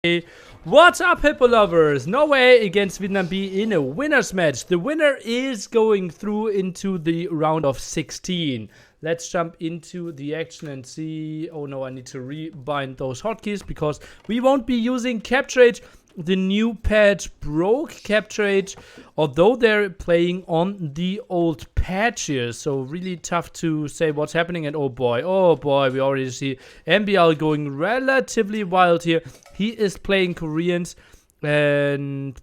Hey, what's up, Hippo lovers? Norway against Vietnam B in a winner's match. The winner is going through into the round of 16. Let's jump into the action and see. Oh no, I need to rebind those hotkeys because we won't be using Capture. The new patch broke Capture, although they're playing on the old patch here. So really tough to say what's happening. And oh boy, we already see MBL going relatively wild here. He is playing Koreans and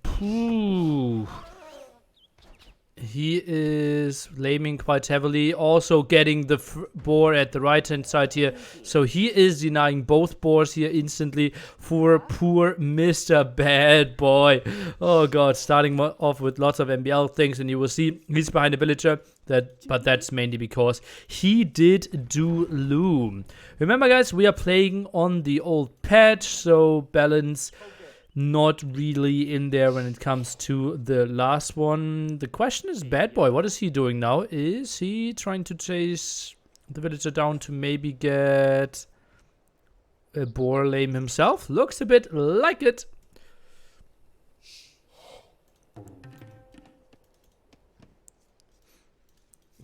he is laming quite heavily, also getting the boar at the right hand side here. So he is denying both boars here instantly for poor Mr. Bad Boy. Oh god, starting off with lots of MBL things, and you will see he's behind a villager. But that's mainly because he did do loom. Remember guys, we are playing on the old patch, so balance not really in there when it comes to the last one. The question is, Bad Boy, what is he doing now? Is he trying to chase the villager down to maybe get a boar lame himself? Looks a bit like it.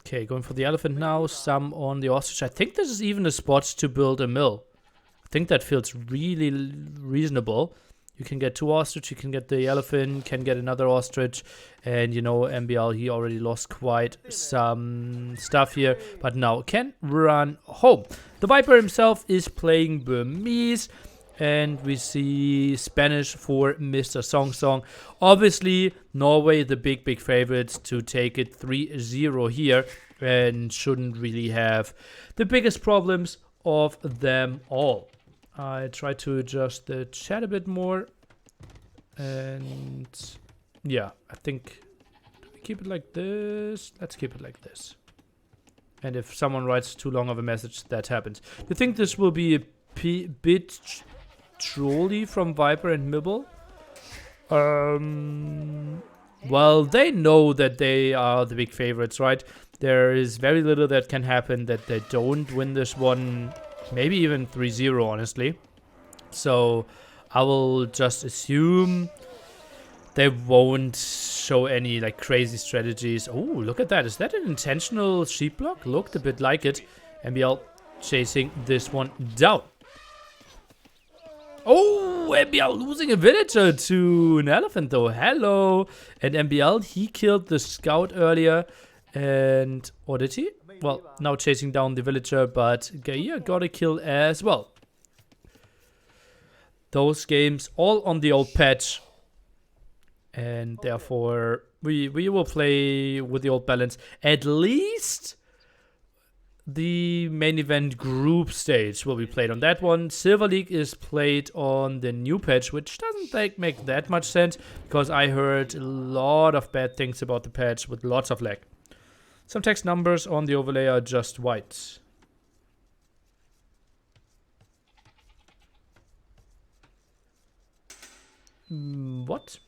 Okay, going for the elephant now. Some on the ostrich. I think this is even a spot to build a mill. I think that feels really reasonable. You can get two ostrich, you can get the elephant, can get another ostrich, and you know, MBL, he already lost quite some stuff here, but now can run home. The Viper himself is playing Burmese, and we see Spanish for Mr. Song Song. Obviously, Norway, the big favorites to take it 3-0 here, and shouldn't really have the biggest problems of them all. I try to adjust the chat a bit more, and yeah, I think, do we keep it like this? Let's keep it like this. And if someone writes too long of a message, that happens. Do you think this will be a bit trolly from Viper and Mibble? Well, they know that they are the big favorites, right? There is very little that can happen that they don't win this one. Maybe even 3-0, honestly. So I will just assume they won't show any like crazy strategies. Oh, look at that. Is that an intentional sheep block? Looked a bit like it. MBL chasing this one down. Oh, MBL losing a villager to an elephant though. Hello. And MBL, he killed the scout earlier. And, or did he? Well, now chasing down the villager, but Gaia got a kill as well. Those games all on the old patch. And therefore, we will play with the old balance. At least the main event group stage will be played on that one. Silver League is played on the new patch, which doesn't make that much sense, because I heard a lot of bad things about the patch with lots of lag. Some text numbers on the overlay are just white. What?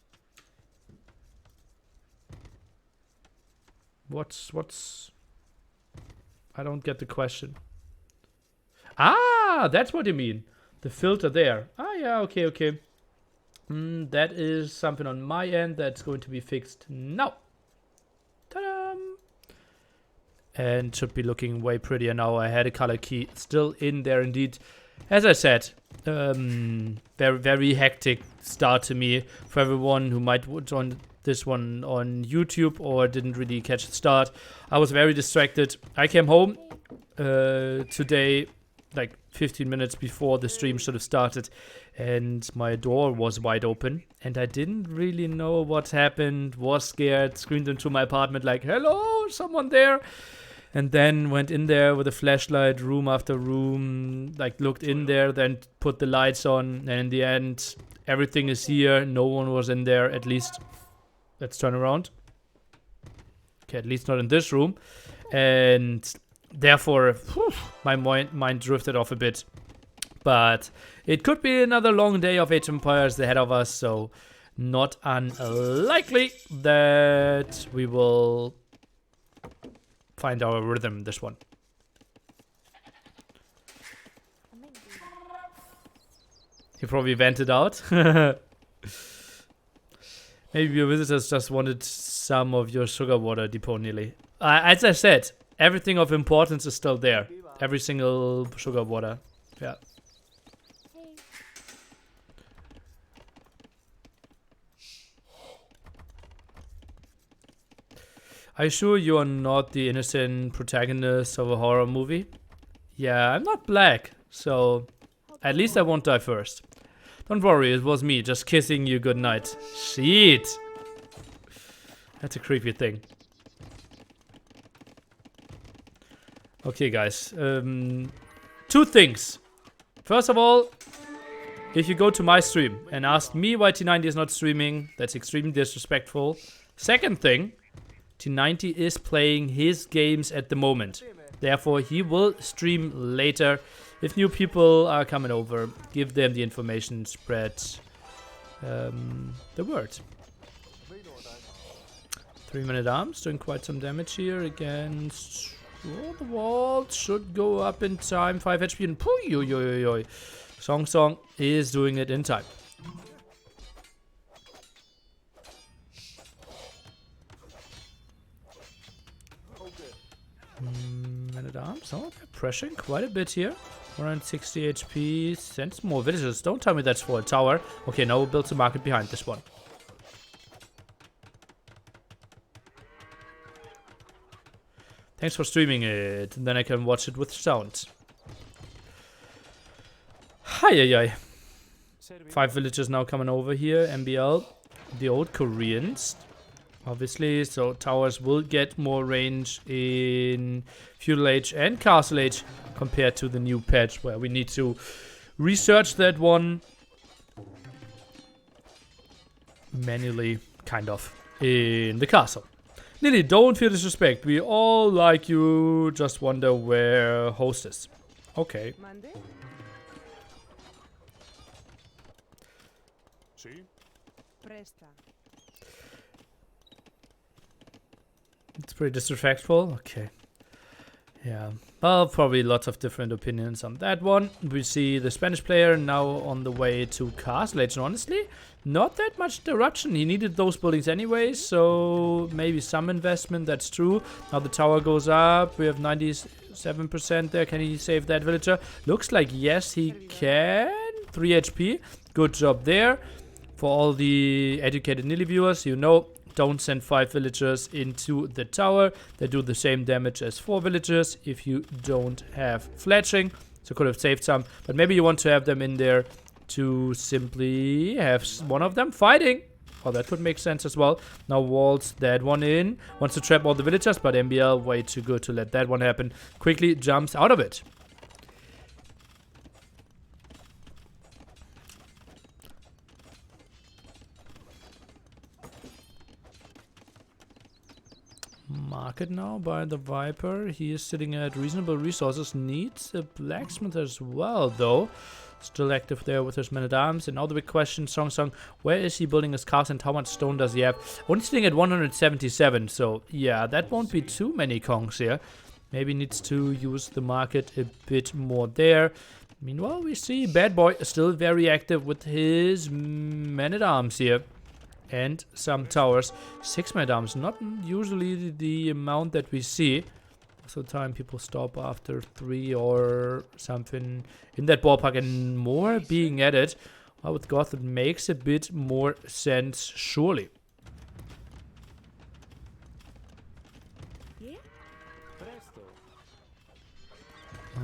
What's... I don't get the question. Ah, that's what you mean. The filter there. Ah, yeah, okay. That is something on my end that's going to be fixed now. Ta-da! And should be looking way prettier now. I had a color key still in there indeed. As I said, very hectic start to me for everyone who might join this one on YouTube or didn't really catch the start. I was very distracted. I came home today like 15 minutes before the stream should have started, and my door was wide open and I didn't really know what happened. Was scared, screamed into my apartment like, hello, someone there. And then went in there with a flashlight, room after room, like looked in there, then put the lights on, and in the end, everything is here. No one was in there, at least. Let's turn around. Okay, at least not in this room. And therefore, my mind drifted off a bit. But it could be another long day of Age of Empires ahead of us, so not unlikely that we will find our rhythm this one. He probably vented out. Maybe your visitors just wanted some of your sugar water, Depot Nearly. As I said, everything of importance is still there. Every single sugar water. Yeah. Are you sure you are not the innocent protagonist of a horror movie? Yeah, I'm not black, so at least I won't die first. Don't worry, it was me just kissing you goodnight. Shit! That's a creepy thing. Okay, guys. 2 things. First of all, if you go to my stream and ask me why T90 is not streaming, that's extremely disrespectful. Second thing, T90 is playing his games at the moment. Therefore, he will stream later. If new people are coming over, give them the information, spread the word. 3-minute arms, doing quite some damage here against... Oh, the wall should go up in time. 5 HP and pooh, Song is doing it in time. Man-at-arms, oh, they're pressuring quite a bit here. 160 HP, sends more villagers. Don't tell me that's for a tower. Okay, now we'll build some market behind this one. Thanks for streaming it, and then I can watch it with sound. Hi. 5 villagers now coming over here. MBL, the old Koreans. Obviously, so towers will get more range in Feudal Age and Castle Age compared to the new patch, where we need to research that one manually, kind of, in the castle. Lily, don't feel disrespect. We all like you, just wonder where host is. Okay. It's pretty disrespectful. Okay. Yeah. Well, probably lots of different opinions on that one. We see the Spanish player now on the way to Castle Age. And honestly, not that much disruption. He needed those buildings anyway, so maybe some investment, that's true. Now the tower goes up. We have 97% there. Can he save that villager? Looks like yes, he can. 3 HP. Good job there. For all the educated Nilly viewers, you know, don't send 5 villagers into the tower. They do the same damage as 4 villagers if you don't have fletching. So could have saved some. But maybe you want to have them in there to simply have one of them fighting. Oh, that would make sense as well. Now walls that one in. Wants to trap all the villagers, but MBL way too good to let that one happen. Quickly jumps out of it. Market now by the Viper. He is sitting at reasonable resources. Needs a blacksmith as well, though. Still active there with his men-at-arms. And now the big question, Song, where is he building his castle and how much stone does he have? Only sitting at 177, so yeah, that won't be too many Kongs here. Maybe needs to use the market a bit more there. Meanwhile, we see Bad Boy still very active with his men-at-arms here. And some towers. 6 men-at-arms, not usually the amount that we see. So time people stop after 3 or something in that ballpark, and more being added. Well, with Goth it makes a bit more sense, surely.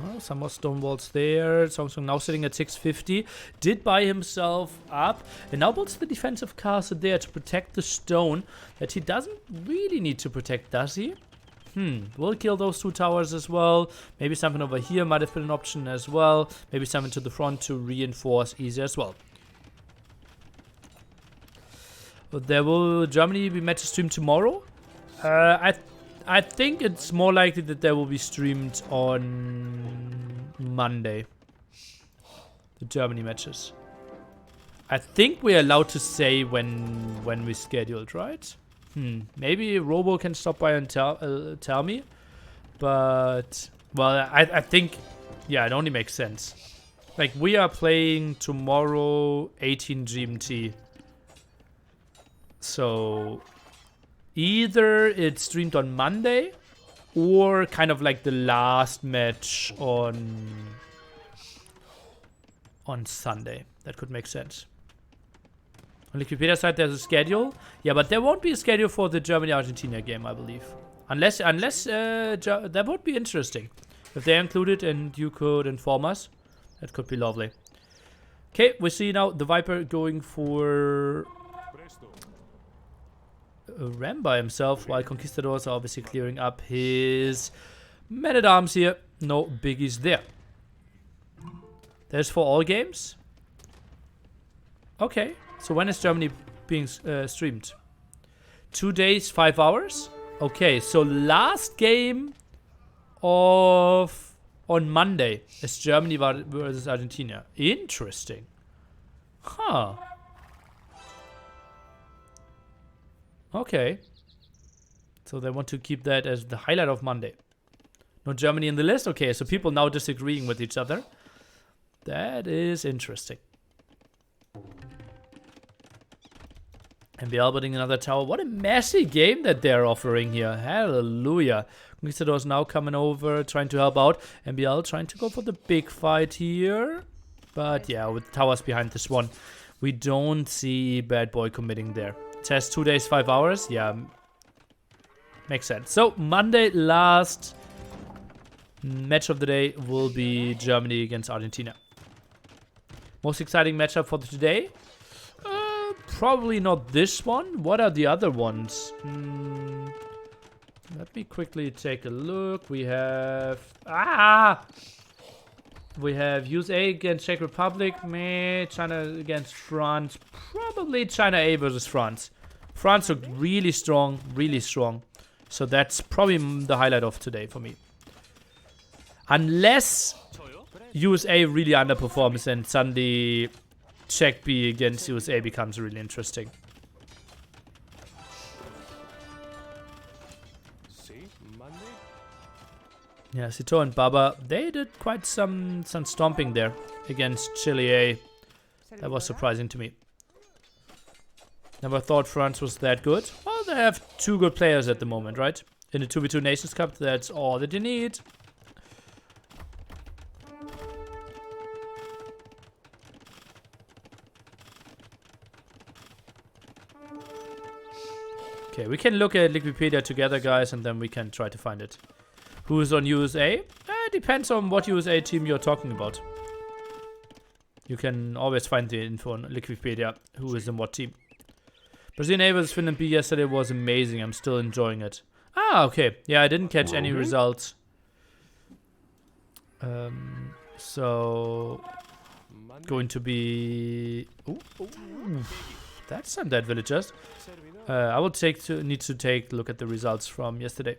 Oh, some more stone walls there. Samsung now sitting at 650. Did buy himself up. And now builds the defensive castle there to protect the stone that he doesn't really need to protect, does he? We'll kill those 2 towers as well. Maybe something over here might have been an option as well. Maybe something to the front to reinforce easy as well. But there will Germany be matches streamed tomorrow? I think it's more likely that they will be streamed on Monday. The Germany matches. I think we're allowed to say when we scheduled, right? Maybe Robo can stop by and tell me. But, well, I think, yeah, it only makes sense. Like, we are playing tomorrow, 18 GMT. So, either it's streamed on Monday, or kind of like the last match on Sunday. That could make sense. On the Wikipedia side, there's a schedule. Yeah, but there won't be a schedule for the Germany-Argentina game, I believe. Unless that would be interesting. If they include it and you could inform us, that could be lovely. Okay, we see now the Viper going for a ram by himself, while Conquistadors are obviously clearing up his men-at-arms here. No biggies there. There's for all games. Okay, so when is Germany being streamed? 2 days, 5 hours? Okay, so last game on Monday is Germany versus Argentina. Interesting. Huh. Okay. So they want to keep that as the highlight of Monday. No Germany in the list? Okay, so people now disagreeing with each other. That is interesting. NBL building another tower. What a messy game that they're offering here. Hallelujah. Conquistadors now coming over, trying to help out. NBL trying to go for the big fight here. But yeah, with towers behind this one, we don't see Bad Boy committing there. It says 2 days, 5 hours. Yeah, makes sense. So Monday, last match of the day will be Germany against Argentina. Most exciting matchup for today? Probably not this one. What are the other ones? Let me quickly take a look. We have... We have USA against Czech Republic. China against France. Probably China A versus France. France looked really strong. Really strong. So that's probably the highlight of today for me. Unless USA really underperforms and suddenly Czech B against USA becomes really interesting. Yeah, Sito and Baba, they did quite some stomping there against Chile A. That was surprising to me. Never thought France was that good. Well, they have 2 good players at the moment, right? In the 2v2 Nations Cup, that's all that you need. Okay, we can look at Wikipedia together, guys, and then we can try to find it. Who is on USA? Depends on what USA team you're talking about. You can always find the info on Wikipedia, who is in what team. Brazilian A vs Finland B yesterday was amazing. I'm still enjoying it. Ah, okay. Yeah, I didn't catch any results. So... Going to be... Ooh. That's some dead villagers. I will need to take a look at the results from yesterday.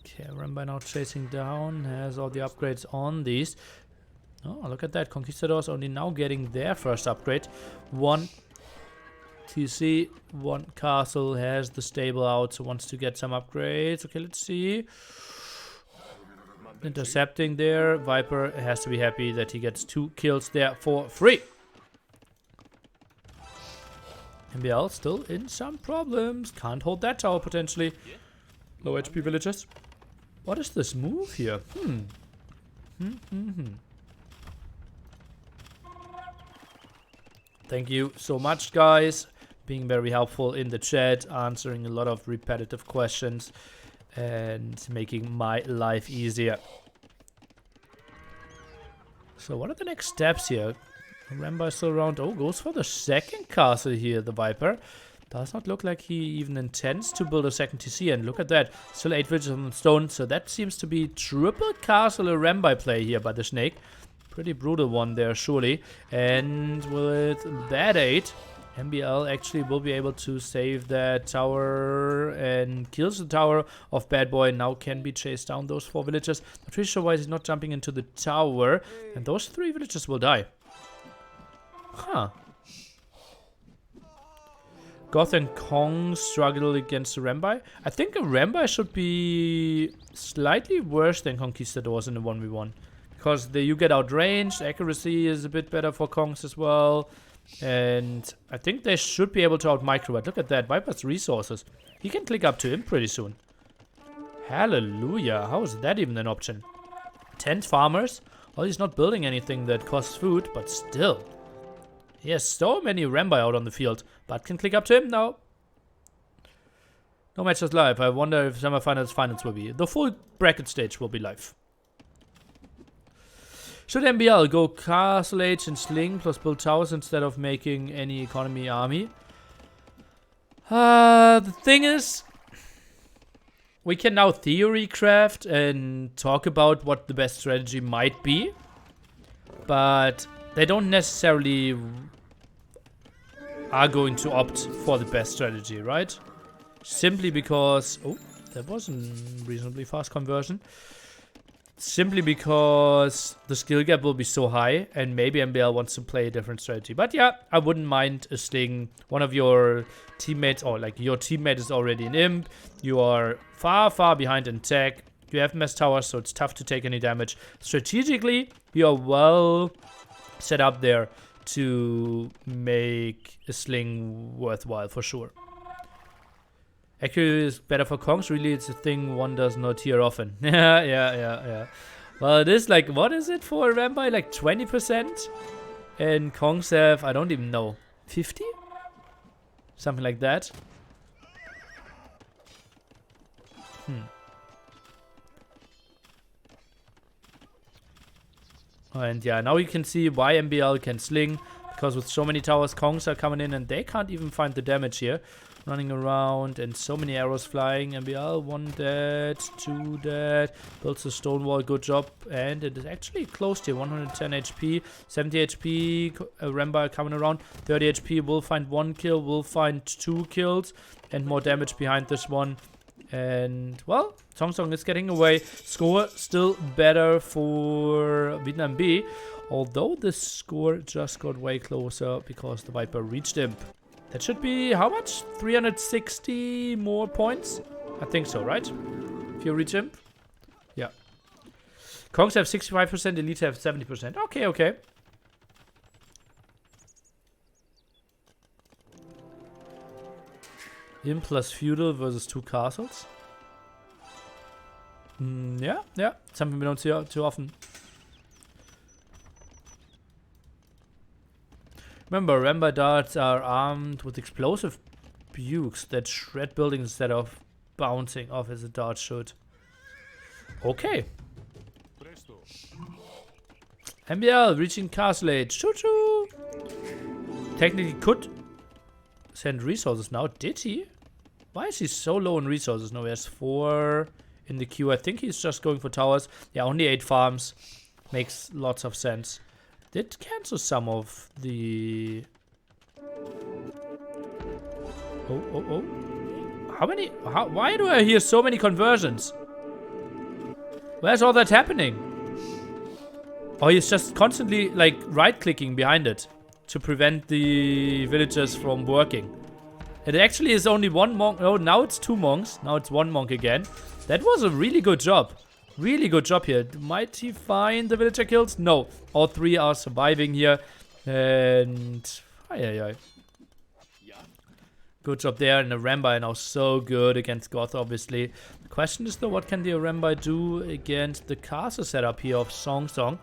Okay, Rambai now chasing down, has all the upgrades on these. Oh, look at that. Conquistadors only now getting their first upgrade. 1 TC, 1 castle, has the stable out, so wants to get some upgrades. Okay, let's see. Intercepting there. Viper has to be happy that he gets 2 kills there for free. NBL still in some problems. Can't hold that tower potentially. Low HP villagers. What is this move here? Thank you so much, guys. Being very helpful in the chat, answering a lot of repetitive questions and making my life easier. So what are the next steps here? Rambo is still around. Oh, goes for the second castle here, the Viper. Does not look like he even intends to build a second TC. And look at that. Still 8 villages on the stone. So that seems to be triple castle a Rambo play here by the Snake. Pretty brutal one there, surely. And with that 8, NBL actually will be able to save that tower and kills the tower of Bad Boy. Now can be chased down those 4 villagers. Not pretty sure why he's not jumping into the tower. And those 3 villagers will die. Huh. Goth and Kong struggle against the Rambai. I think a Rambai should be slightly worse than Conquistadors in the 1v1. Because you get outranged, accuracy is a bit better for Kongs as well. And I think they should be able to out-micro it. Look at that, Viper's resources. He can click up to him pretty soon. Hallelujah, how is that even an option? 10 farmers? Well, he's not building anything that costs food, but still. He has so many Rambai out on the field, but can click up to him? No. No match is live. I wonder if semifinals will be. The full bracket stage will be live. Should MBL go Castle Age and Sling plus build towers instead of making any economy army? The thing is, we can now theory craft and talk about what the best strategy might be, but they don't necessarily are going to opt for the best strategy, right? Simply because... Oh, that was a reasonably fast conversion. Simply because the skill gap will be so high and maybe MBL wants to play a different strategy. But yeah, I wouldn't mind a Sling. One of your teammates, or like your teammate is already an imp. You are far, far behind in tech. You have mass towers, so it's tough to take any damage. Strategically, you are well set up there to make a Sling worthwhile for sure. Accuracy is better for Kongs. Really, it's a thing one does not hear often. yeah. Well, it is like, what is it for Rambai? Like 20%? And Kongs have, I don't even know, 50? Something like that. And yeah, now you can see why MBL can Sling. Because with so many towers, Kongs are coming in and they can't even find the damage here. Running around and so many arrows flying. MBL, 1 dead, 2 dead. Builds a stone wall, good job. And it is actually close here. 110 HP, 70 HP. Rambai coming around. 30 HP, will find 1 kill, will find 2 kills. And more damage behind this one. And, well, Song Song is getting away. Score still better for Vietnam B. Although the score just got way closer because the Viper reached him. That should be, how much? 360 more points? I think so, right? If you reach him? Yeah. Kongs have 65%, Elites have 70%. Okay. Him plus Feudal versus 2 castles. Yeah. Something we don't see too often. Remember, Rambai darts are armed with explosive bukes that shred buildings instead of bouncing off as a dart should. Okay. MBL reaching Castle Age. Choo-choo! Technically could send resources now. Did he? Why is he so low in resources? No, he has 4 in the queue. I think he's just going for towers. Yeah, only 8 farms. Makes lots of sense. Did cancel some of the... Oh. How many... why do I hear so many conversions? Where's all that happening? Oh, he's just constantly, like, right-clicking behind it to prevent the villagers from working. It actually is only 1 monk. Oh, now it's 2 monks. Now it's 1 monk again. That was a really good job. Really good job here. Might he find the villager kills? No. All 3 are surviving here. And... Ay. Good job there. And the Rambai now so good against Goth, obviously. The question is, though, what can the Rambai do against the castle setup here of Song Song?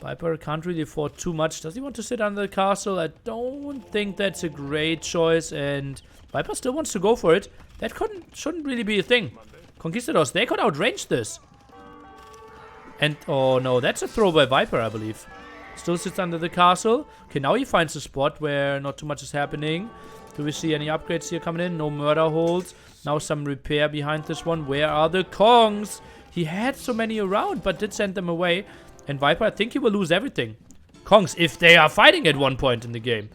Viper can't really afford too much. Does he want to sit under the castle? I don't think that's a great choice. And Viper still wants to go for it. That shouldn't really be a thing. Conquistadors, they could outrange this. And, oh no, that's a throw by Viper, I believe. Still sits under the castle. Okay, now he finds a spot where not too much is happening. Do we see any upgrades here coming in? No murder holds. Now some repair behind this one. Where are the Kongs? He had so many around, but did send them away. And Viper, I think he will lose everything. Kongs, if they are fighting at one point in the game.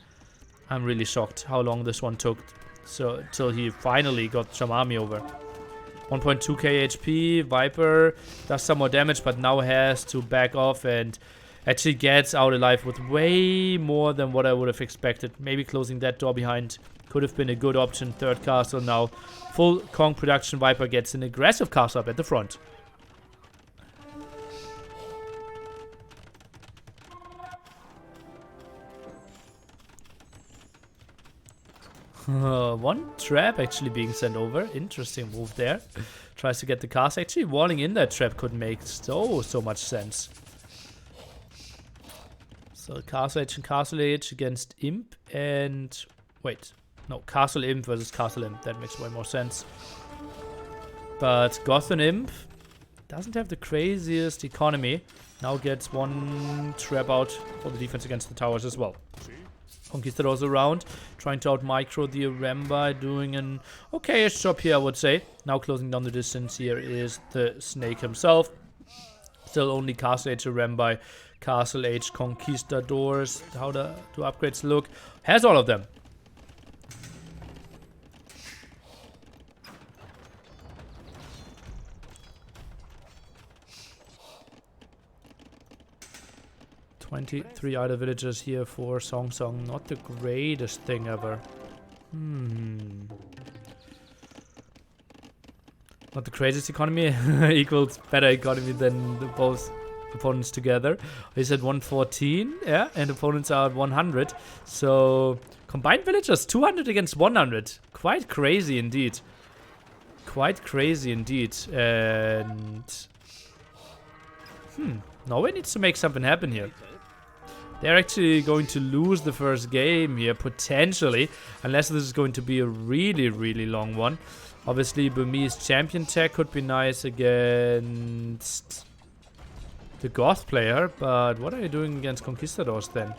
I'm really shocked how long this one took. So, till he finally got some army over. 1.2k HP. Viper does some more damage, but now has to back off. And actually gets out alive with way more than what I would have expected. Maybe closing that door behind could have been a good option. Third castle now. Full Kong production. Viper gets an aggressive castle up at the front. One trap actually being sent over. Interesting move there. Tries to get the castle. Actually, walling in that trap could make so much sense. So Castle Age and Castle Age against Imp and... Wait. No, Castle Imp versus Castle Imp. That makes way more sense. But Gotham Imp doesn't have the craziest economy. Now gets one trap out for the defense against the towers as well. Conquistadors around, trying to out-micro the Aremba, doing an okay-ish job here, I would say. Now closing down the distance here is the Snake himself. Still only Castle Age Aremba, Castle Age Conquistadors. How do upgrades look? Has all of them. Three idle villagers here for Song Song. Not the greatest thing ever. Not the craziest economy. Equals better economy than both opponents together. He's at 114, yeah, and opponents are at 100. So combined villagers 200 against 100. Quite crazy indeed. Quite crazy indeed. And Norway needs to make something happen here. They're actually going to lose the first game here, potentially. Unless this is going to be a really long one. Obviously, Burmese champion tech could be nice against the Goth player. But what are you doing against Conquistadors then?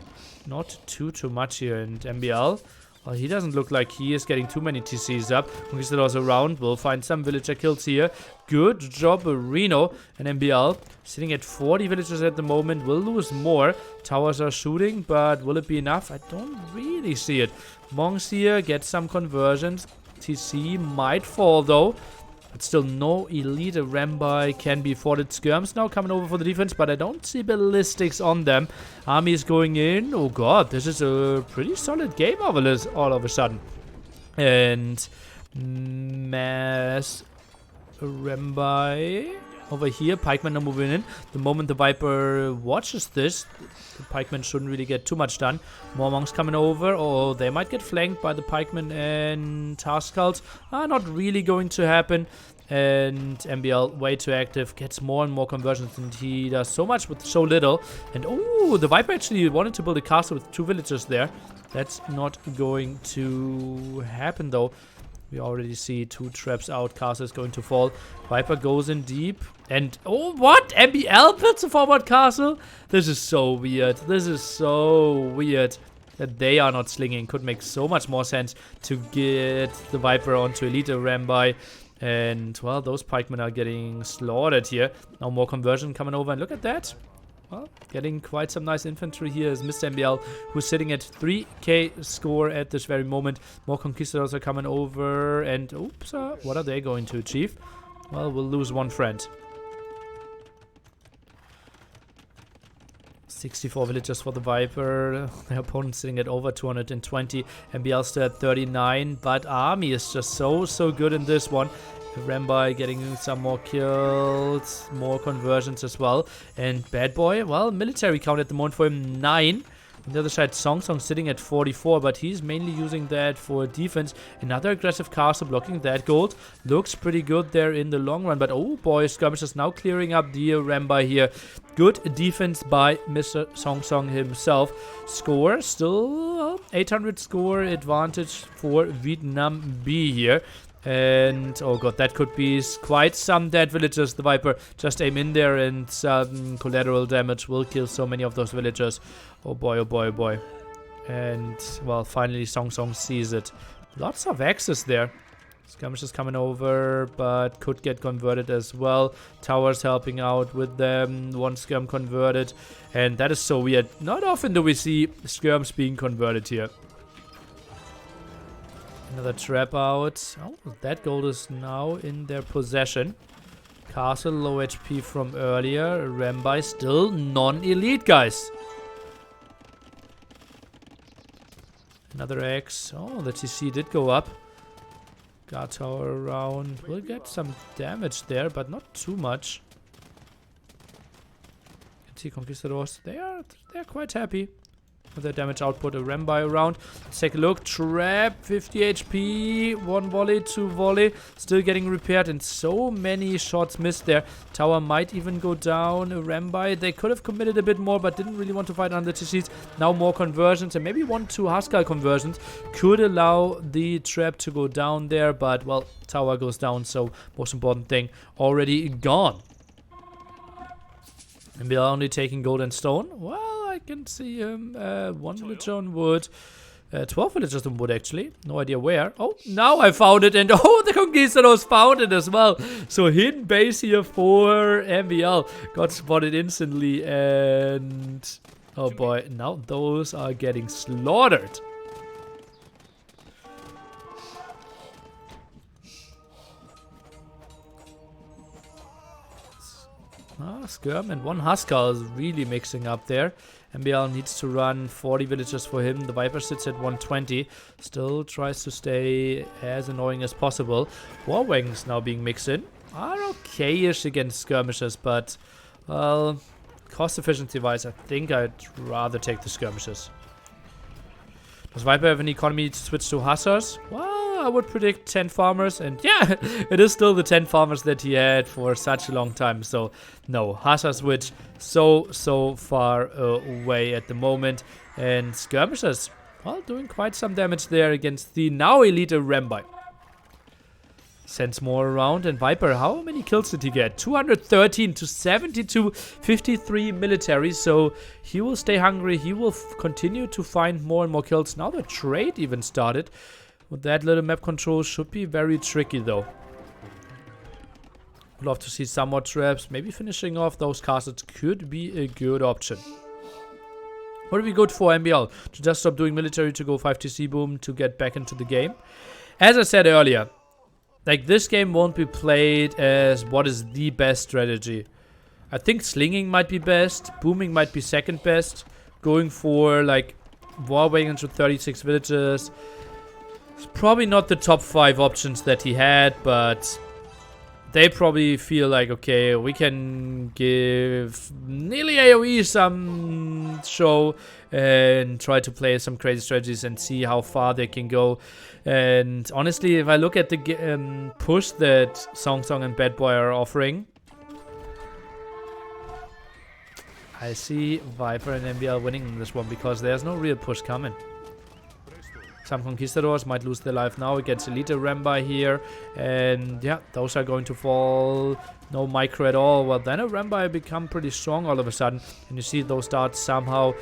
Not too much here. And MBL, well, he doesn't look like he is getting too many TCs up. Conquistadors around. We'll find some villager kills here. Good job, Reno and MBL. Sitting at 40 villagers at the moment. Will lose more. Towers are shooting, but will it be enough? I don't really see it. Monks here get some conversions. TC might fall though. But still no elite Rambai can be afforded. Skirms now coming over for the defense, but I don't see ballistics on them. Army is going in. Oh god, this is a pretty solid game all of a sudden. And mass Rambai over here. Pikemen are moving in. The moment the Viper watches this, the pikemen shouldn't really get too much done. More monks coming over. Oh, they might get flanked by the pikemen and Tarskulls. Not really going to happen. And MBL way too active. Gets more and more conversions. And he does so much with so little. And oh, the Viper actually wanted to build a castle with 2 villagers there. That's not going to happen though. We already see 2 traps out. Castle is going to fall. Viper goes in deep. And, oh, what? MBL builds a forward castle? This is so weird. This is so weird that they are not slinging. Could make so much more sense to get the Viper onto Elite Rambai. And, well, those pikemen are getting slaughtered here. Now more conversion coming over. And look at that. Well, getting quite some nice infantry here is Mr. MBL, who's sitting at 3k score at this very moment. More conquistadors are coming over, and oops, what are they going to achieve? Well, we'll lose one friend. 64 villagers for the Viper. Their opponent sitting at over 220. MBL still at 39, but Army is just so good in this one. Rambai getting some more kills, more conversions as well. And Bad Boy, well, military count at the moment for him 9. On the other side, Song Song sitting at 44, but he's mainly using that for defense. Another aggressive castle blocking that gold. Looks pretty good there in the long run, but oh boy, Skirmish is now clearing up the Rambai here. Good defense by Mr. Song Song himself. Score, still 800 score advantage for Vietnam B here. And, oh god, that could be quite some dead villagers. The Viper just aim in there and some collateral damage will kill so many of those villagers. Oh boy, oh boy, oh boy. And, well, finally Song Song sees it. Lots of axes there. Skirmish is coming over, but could get converted as well. Towers helping out with them. One skirm converted. And that is so weird. Not often do we see skirms being converted here. Another trap out. Oh, that gold is now in their possession. Castle, low HP from earlier. Rambai still non-elite, guys. Another X. Oh, the TC did go up. Guard tower around. We'll get some damage there, but not too much. You can see Conquistadors. They're quite happy with their damage output. A Rambai around. Let's take a look. Trap, 50 HP. 1 volley, 2 volley. Still getting repaired, and so many shots missed there. Tower might even go down. A Rambai. They could have committed a bit more, but didn't really want to fight under the TCs. Now more conversions, and maybe 1-2 Haskell conversions could allow the trap to go down there. But, well, tower goes down, so most important thing, already gone. And we are only taking gold and stone. Well, I can see him. 1 villager on wood. 12 villagers on wood, actually. No idea where. Oh, now I found it. And oh, the Conquistadors found it as well. So hidden base here for MBL. Got spotted instantly. And oh boy, now those are getting slaughtered. Skirm and 1 Huskar is really mixing up there. MBL needs to run 40 villagers for him. The Viper sits at 120. Still tries to stay as annoying as possible. War Wagons now being mixed in. Are okay-ish against skirmishers, but, well, cost efficiency wise, I think I'd rather take the skirmishers. Does Viper have an economy to switch to Hussars? Well, I would predict 10 farmers, and yeah, it is still the 10 farmers that he had for such a long time. So, no, Hussar switch so far away at the moment. And skirmishers, well, doing quite some damage there against the now elite Rambai. Sends more around, and Viper, how many kills did he get? 213 to 72, 53 military, so he will stay hungry. He will continue to find more and more kills. Now the trade even started. With that little map control, should be very tricky though. Would love to see some more traps. Maybe finishing off those castles could be a good option. What do we go for MBL? To just stop doing military, to go 5TC boom, to get back into the game? As I said earlier, like, this game won't be played as what is the best strategy. I think slinging might be best. Booming might be second best. Going for, like, war wagons with 36 villages. It's probably not the top 5 options that he had, but they probably feel like, okay, we can give nearly AoE some show and try to play some crazy strategies and see how far they can go. And honestly, if I look at the push that Song Song and Bad Boy are offering, I see Viper and MBL winning this one because there's no real push coming. Some Conquistadors might lose their life now against Elite Rambai here. And yeah, those are going to fall. No micro at all. Well, then a Rambai become pretty strong all of a sudden. And you see those darts somehow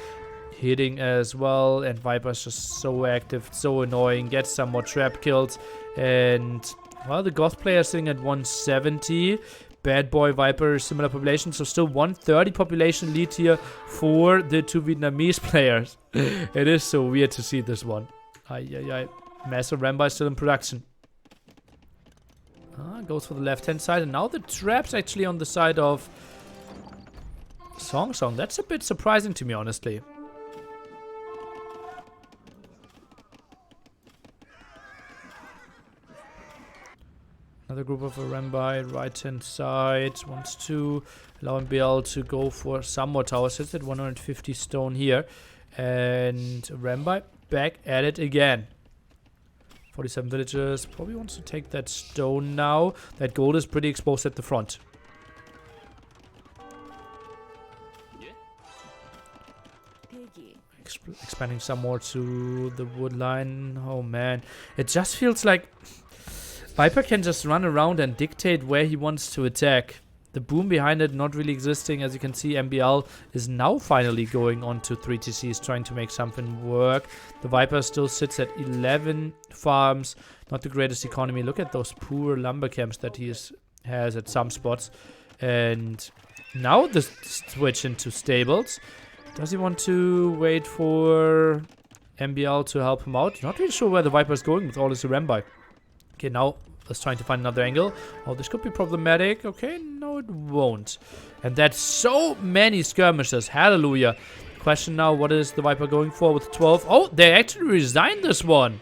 hitting as well. And Viper's just so active, so annoying. Gets some more trap kills. And, well, the Goth player is sitting at 170. Bad Boy, Viper, similar population. So still 130 population lead here for the 2 Vietnamese players. It is so weird to see this one. Massive Rambai still in production. Goes for the left-hand side. And now the trap's actually on the side of Song Song. That's a bit surprising to me, honestly. Another group of Rambai, right-hand side. Wants to allow MBL to go for some more towers. Sits at 150 stone here. And Rambai back at it again. 47 villagers. Probably wants to take that stone now. That gold is pretty exposed at the front. Expanding some more to the wood line. Oh man. It just feels like Viper can just run around and dictate where he wants to attack. The boom behind it not really existing. As you can see, MBL is now finally going on to 3TCs, trying to make something work. The Viper still sits at 11 farms. Not the greatest economy. Look at those poor lumber camps that he has at some spots. And now the switch into stables. Does he want to wait for MBL to help him out? Not really sure where the Viper is going with all his Rambai. Okay, now Let's try to find another angle. Oh, this could be problematic. Okay, no, it won't. And that's so many skirmishes. Hallelujah. Question now, what is the Viper going for with 12? Oh, they actually resigned this one.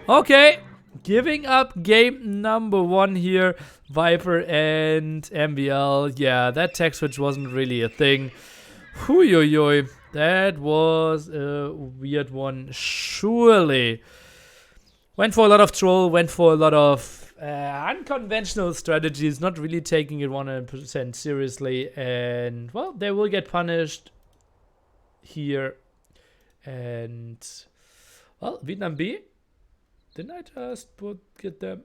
Okay. Giving up game number 1 here. Viper and MBL. Yeah, that tech switch wasn't really a thing. Hoo-yo-yo. That was a weird one. Surely. Went for a lot of troll. Went for a lot of unconventional strategies. Not really taking it 100% seriously. And, well, they will get punished here. And, well, Vietnam B. Didn't I just get them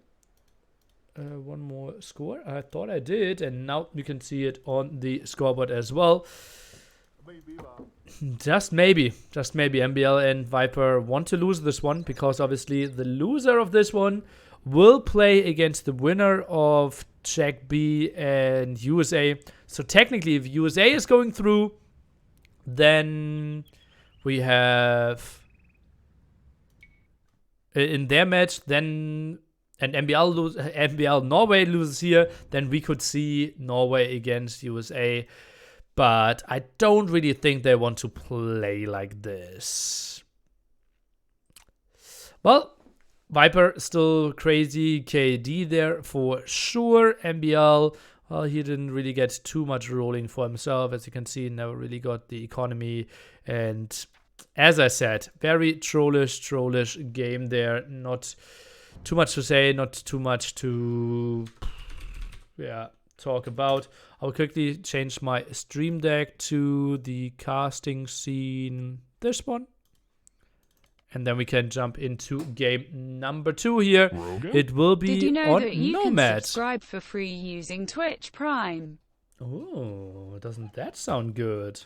one more score? I thought I did, and now you can see it on the scoreboard as well. Just maybe MBL and Viper want to lose this one, because obviously the loser of this one will play against the winner of Czech B and USA. So technically, if USA is going through, then we have... in their match, then and MBL Norway loses here, then we could see Norway against USA. But I don't really think they want to play like this. Well, Viper still crazy. KD there for sure. MBL, well, he didn't really get too much rolling for himself. As you can see, never really got the economy. And as I said, very trollish game there. Not too much to say, not too much to talk about. I'll quickly change my stream deck to the casting scene, this one. And then we can jump into game number 2 here. Rogan? It will be Did you know on that you Nomad. can subscribe for free using Twitch Prime? Oh, doesn't that sound good?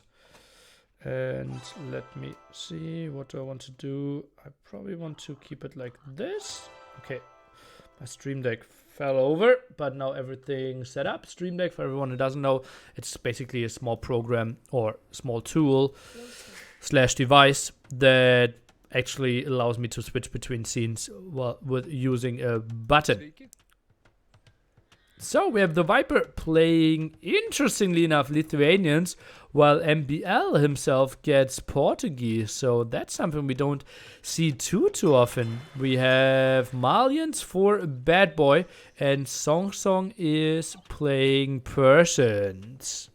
And let me see, what do I want to do? I probably want to keep it like this. Okay, my stream deck fell over, but now everything's set up. Stream deck, for everyone who doesn't know, it's basically a small program or small tool / device that actually allows me to switch between scenes with using a button. So we have the Viper playing, interestingly enough, Lithuanians, while MBL himself gets Portuguese. So that's something we don't see too often. We have Malians for Bad Boy, and Song Song is playing Persians.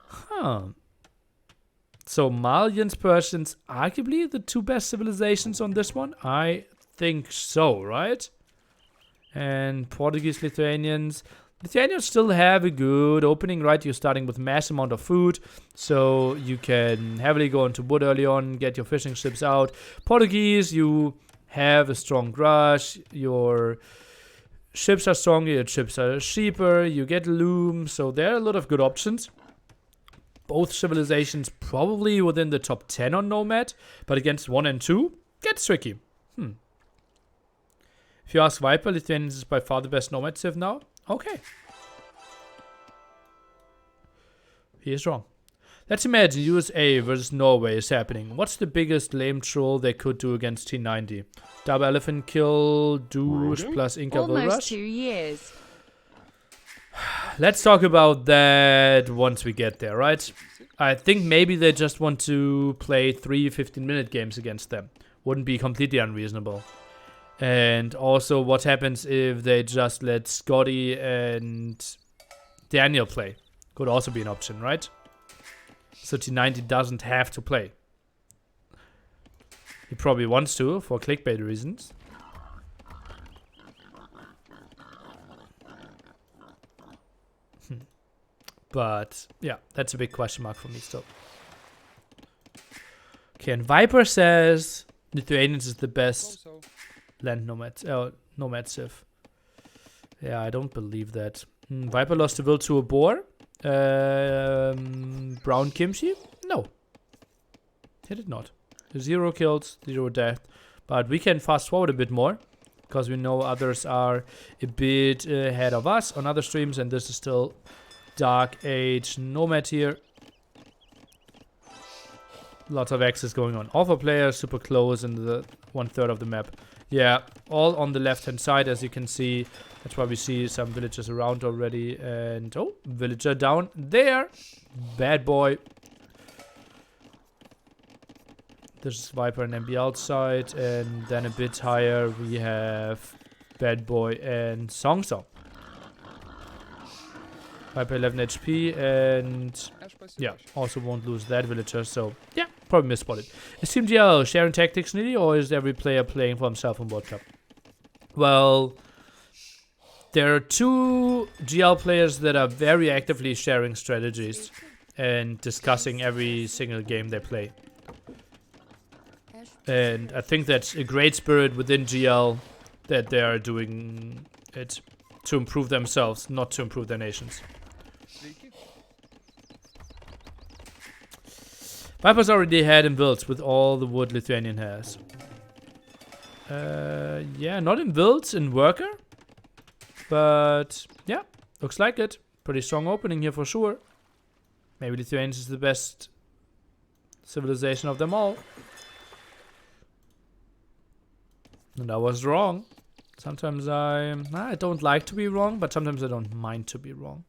Huh. So Malians, Persians, arguably the 2 best civilizations on this one? I think so, right? And Portuguese, Lithuanians. Lithuanians still have a good opening, right? You're starting with mass amount of food, so you can heavily go into wood early on, get your fishing ships out. Portuguese, you have a strong rush, your ships are stronger, your ships are cheaper, you get loom, so there are a lot of good options. Both civilizations probably within the top 10 on Nomad, but against 1 and 2, gets tricky. If you ask Viper, Lithuanians is by far the best Nomad civ now. Okay. He is wrong. Let's imagine USA versus Norway is happening. What's the biggest lame troll they could do against T90? Double elephant kill, douche plus Inca bull rush? Almost 2 years. Let's talk about that once we get there, right? I think maybe they just want to play 3 15-minute games against them. Wouldn't be completely unreasonable. And also, what happens if they just let Scotty and Daniel play? Could also be an option, right? So T90 doesn't have to play. He probably wants to, for clickbait reasons. But, yeah, that's a big question mark for me still. Okay, and Viper says Lithuanians is the best land nomad civ. Yeah, I don't believe that. Viper lost the will to a boar. Brown kimchi? No. He did not. 0 kills, 0 death. But we can fast forward a bit more, because we know others are a bit ahead of us on other streams, and this is still Dark Age Nomad here. Lots of access going on. Alpha players super close in the 1/3 of the map. Yeah, all on the left-hand side, as you can see. That's why we see some villagers around already. And, oh, villager down there. Bad boy. This is Viper and MB outside. And then a bit higher, we have Bad Boy and Song Song. Viper 11 HP and yeah, also won't lose that villager, so yeah, probably misspotted. Is Team GL sharing tactics nearly, or is every player playing for himself on World Cup? Well, there are 2 GL players that are very actively sharing strategies and discussing every single game they play. And I think that's a great spirit within GL that they are doing it to improve themselves, not to improve their nations. Viper's already ahead in builds with all the wood Lithuanian has. Yeah, not in builds, in worker. But yeah, looks like it. Pretty strong opening here for sure. Maybe Lithuanians is the best civilization of them all. And I was wrong. Sometimes I don't like to be wrong, but sometimes I don't mind to be wrong.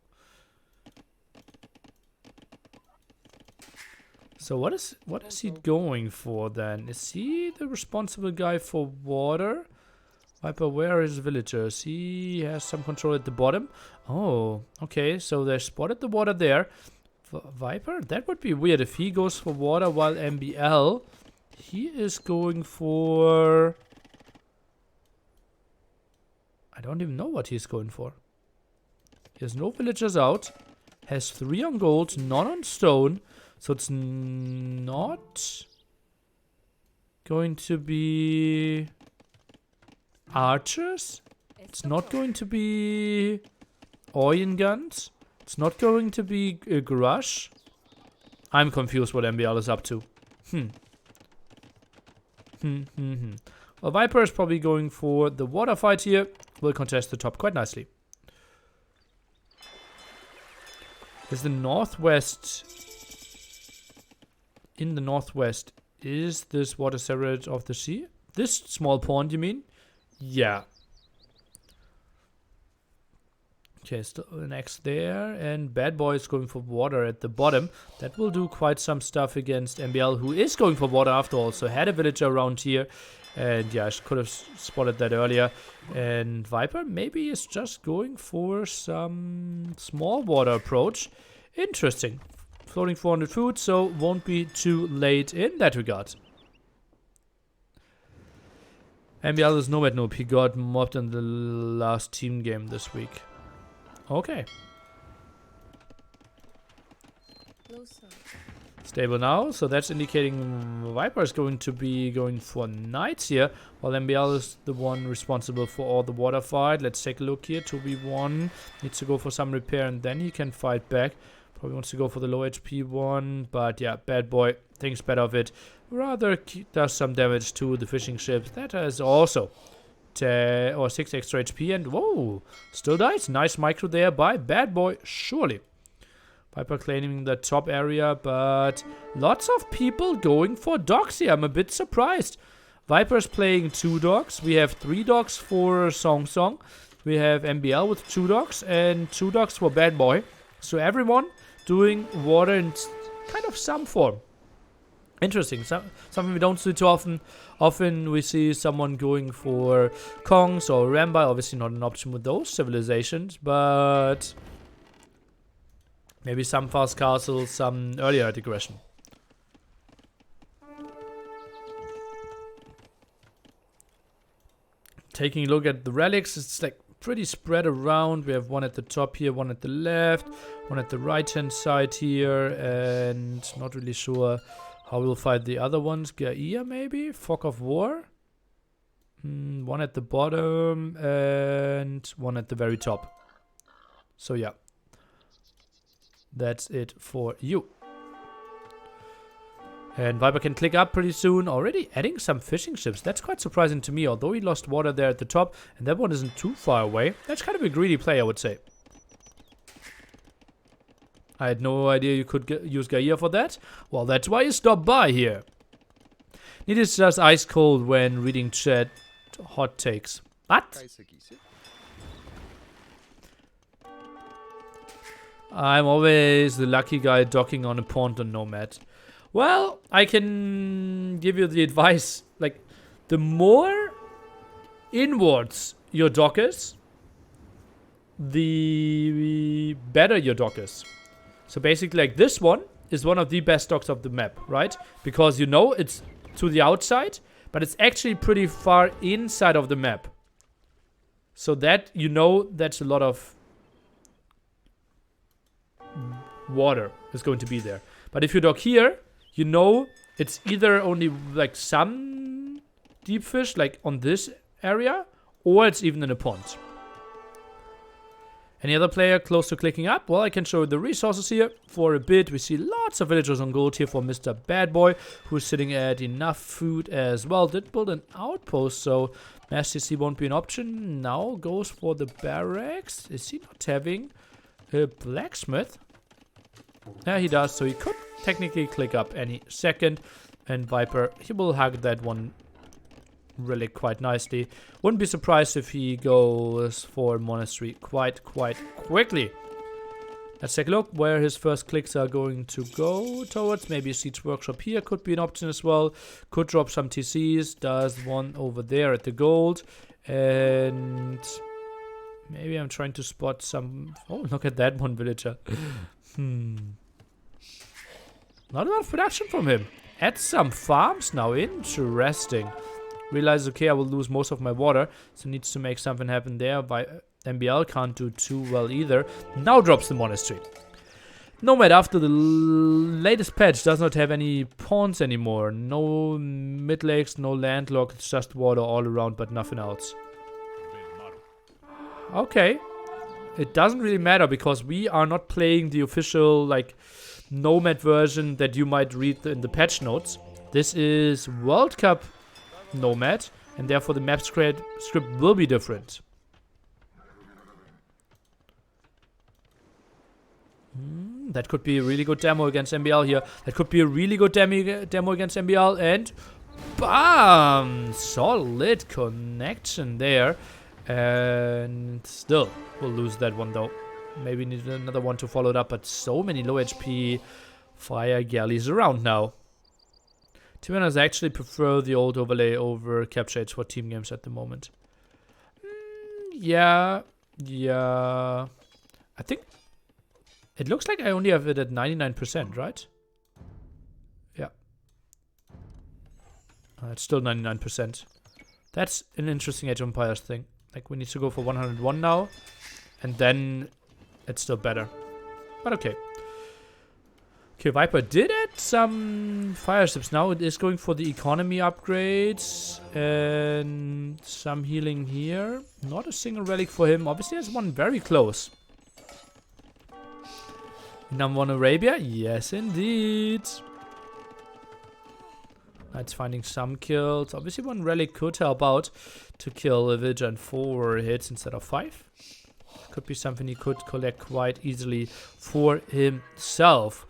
So what is he going for then? Is he the responsible guy for water? Viper, where are his villagers? He has some control at the bottom. Oh, okay. So they spotted the water there. Viper? That would be weird if he goes for water while MBL, he is going for... I don't even know what he's going for. He has no villagers out. Has 3 on gold, none on stone. So it's not going to be archers. It's not going to be iron guns. It's not going to be a garage. I'm confused what MBL is up to. Well, Viper is probably going for the water fight here. Will contest the top quite nicely. Is the northwest... In the northwest, is this water separate of the sea? This small pond, you mean? Yeah. Okay, still an X there. And Bad Boy is going for water at the bottom. That will do quite some stuff against MBL, who is going for water after all. So had a villager around here. And yeah, I could have spotted that earlier. And Viper maybe is just going for some small water approach. Interesting. Floating 400 food, so won't be too late in that regard. MBL is nomad noob. He got mobbed in the last team game this week. Okay. Stable now, so that's indicating Viper is going to be going for knights here, while MBL is the one responsible for all the water fight. Let's take a look here. 2v1 needs to go for some repair and then he can fight back. Probably wants to go for the low HP one, but yeah, Bad Boy thinks better of it. Rather does some damage to the fishing ships. That has also 6 extra HP, and whoa, still dies. Nice micro there by Bad Boy, surely. Viper claiming the top area, but lots of people going for dogs here. I'm a bit surprised. Viper's playing 2 dogs. We have 3 dogs for Song Song. We have MBL with 2 dogs and 2 dogs for Bad Boy. So everyone doing water in kind of some form. Interesting. Something we don't see too often. Often we see someone going for Kongs or Rambai. Obviously not an option with those civilizations, but maybe some fast castles, some earlier aggression. Taking a look at the relics, it's like pretty spread around. We have one at the top here, one at the left, one at the right hand side here, and not really sure how we'll fight the other ones. Gaia maybe? Fog of War? One at the bottom and one at the very top. So yeah, that's it for you. And Viper can click up pretty soon. Already adding some fishing ships. That's quite surprising to me, although he lost water there at the top. And that one isn't too far away. That's kind of a greedy play, I would say. I had no idea you could use Gaia for that. Well, that's why you stopped by here. It is just ice cold when reading chat hot takes. But I'm always the lucky guy docking on a pond on Nomad. Well, I can give you the advice. Like, the more inwards your dock is, the better your dock is. So basically, like, this one is one of the best docks of the map, right? Because you know it's to the outside, but it's actually pretty far inside of the map. So that, you know, that's a lot of water is going to be there. But if you dock here, you know it's either only like some deep fish, like on this area, or it's even in a pond. Any other player close to clicking up? Well, I can show you the resources here. For a bit, we see lots of villagers on gold here for Mr. Bad Boy, who's sitting at enough food as well. Did build an outpost, so Mass CC won't be an option. Now goes for the barracks. Is he not having a blacksmith? Yeah, he does, so he could technically click up any second. And Viper, he will hug that one really quite nicely. Wouldn't be surprised if he goes for monastery quite quickly. Let's take a look where his first clicks are going to go towards. Maybe a siege workshop here could be an option as well. Could drop some TCs. Does one over there at the gold. And maybe I'm trying to spot some... Oh, look at that one villager. Not a lot of production from him. Add some farms now. Interesting. Realize, okay, I will lose most of my water, so needs to make something happen there. MBL can't do too well either. Now drops the monastery. Nomad, after the latest patch, does not have any ponds anymore. No mid lakes, no landlocked. It's just water all around, but nothing else. Okay. It doesn't really matter because we are not playing the official, like, Nomad version that you might read in the patch notes. This is World Cup Nomad, and therefore the map script will be different. That could be a really good demo against MBL here. That could be a really good demo against MBL, and bam! Solid connection there. And still, we'll lose that one though. Maybe need another one to follow it up, but so many low HP fire galleys around now. To be honest, I actually prefer the old overlay over capture for team games at the moment. Yeah. I think it looks like I only have it at 99%, right? Yeah. It's still 99%. That's an interesting Age of Empires thing. Like, we need to go for 101 now, and then it's still better. But okay. Okay, Viper did add some fire ships. Now it is going for the economy upgrades and some healing here. Not a single relic for him. Obviously, there's one very close. Number 1 Arabia? Yes, indeed. It's finding some kills. Obviously, one relic could help out to kill a villager in 4 hits instead of 5. Could be something he could collect quite easily for himself.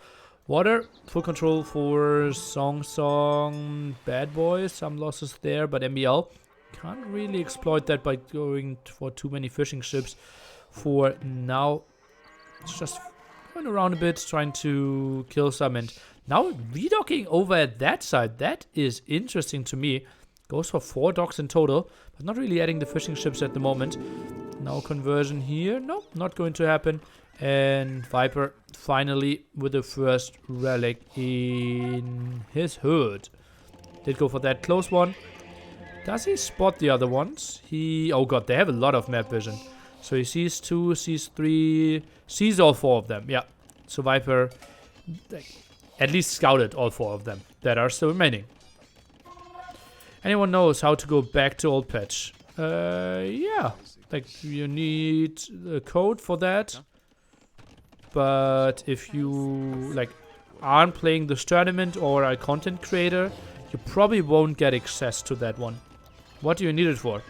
Water, full control for Song, Bad Boy. Some losses there, but MBL can't really exploit that by going for too many fishing ships for now. It's just going around a bit, trying to kill some, and now redocking over at that side. That is interesting to me. Goes for 4 docks in total, but not really adding the fishing ships at the moment. Now conversion here. Nope, not going to happen. And Viper finally with the first relic in his hood. Did go for that close one. Does he spot the other ones? Oh god, they have a lot of map vision. So he sees 2, sees 3, sees all 4 of them. Yeah. So Viper at least scouted all 4 of them that are still remaining. Anyone knows how to go back to old patch? Yeah. Like, you need a code for that. But if you, like, aren't playing this tournament or are a content creator, you probably won't get access to that one. What do you need it for?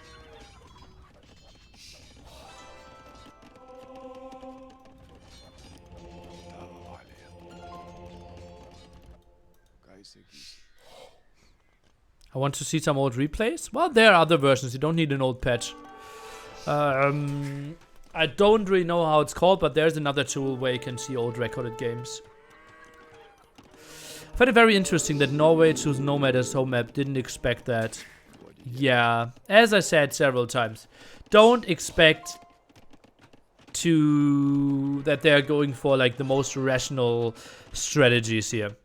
I want to see some old replays. Well, there are other versions. You don't need an old patch. I don't really know how it's called, but there's another tool where you can see old recorded games. I find it very interesting that Norway chose Nomad as home map. Didn't expect that. Yeah, as I said several times, don't expect that they're going for like the most rational strategies here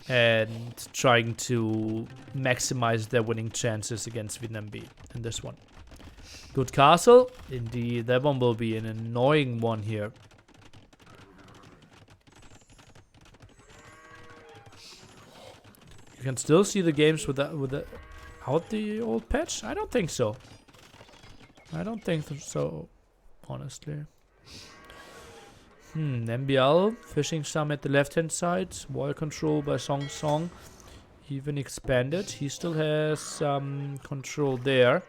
and trying to maximize their winning chances against Vietnam B in this one. Good castle. Indeed, that one will be an annoying one here. You can still see the games without the old patch? I don't think so. I don't think so, honestly. MBL fishing some at the left hand side. Wall control by Song Song. Even expanded. He still has some control there.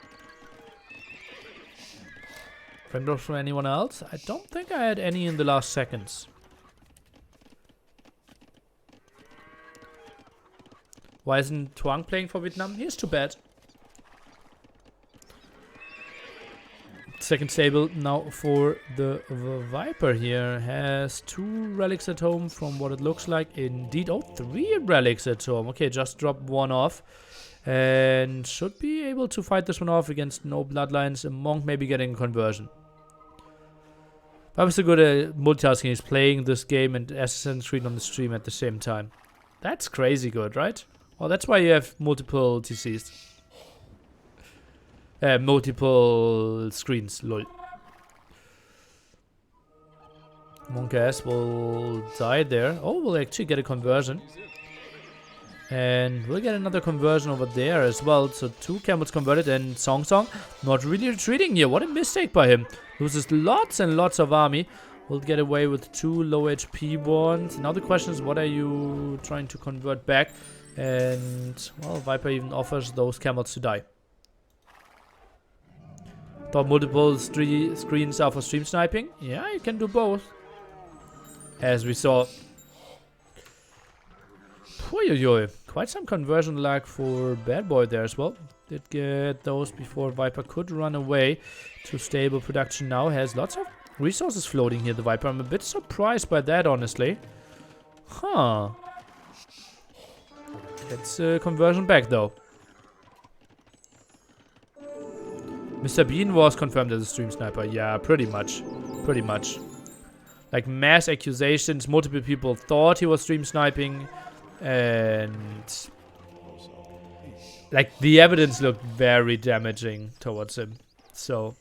Friend from anyone else? I don't think I had any in the last seconds. Why isn't Tuang playing for Vietnam? He's too bad. Second stable now for the Viper here. Has 2 relics at home from what it looks like. Indeed. Oh, 3 relics at home. Okay, just dropped 1 off. And should be able to fight this one off against no bloodlines. A monk maybe getting a conversion. Viper's so good at multitasking. He's playing this game and Assassin's Creed on the stream at the same time. That's crazy good, right? Well, that's why you have multiple TCs. Multiple screens, lol. Monk S will die there. Oh, we'll actually get a conversion. And we'll get another conversion over there as well. So 2 camels converted and Song Song not really retreating here. What a mistake by him. Loses lots and lots of army. We'll get away with 2 low HP ones. Now the question is, what are you trying to convert back? And, well, Viper even offers those camels to die. Thought multiple screens are for stream sniping. Yeah, you can do both. As we saw. Oy. Quite some conversion lag for Bad Boy there as well. Did get those before Viper could run away to stable production now. Has lots of resources floating here, the Viper. I'm a bit surprised by that, honestly. Huh. It's a conversion back, though. Mr. Bean was confirmed as a stream sniper. Yeah, pretty much. Pretty much. Like, mass accusations. Multiple people thought he was stream sniping. And... like, the evidence looked very damaging towards him. So,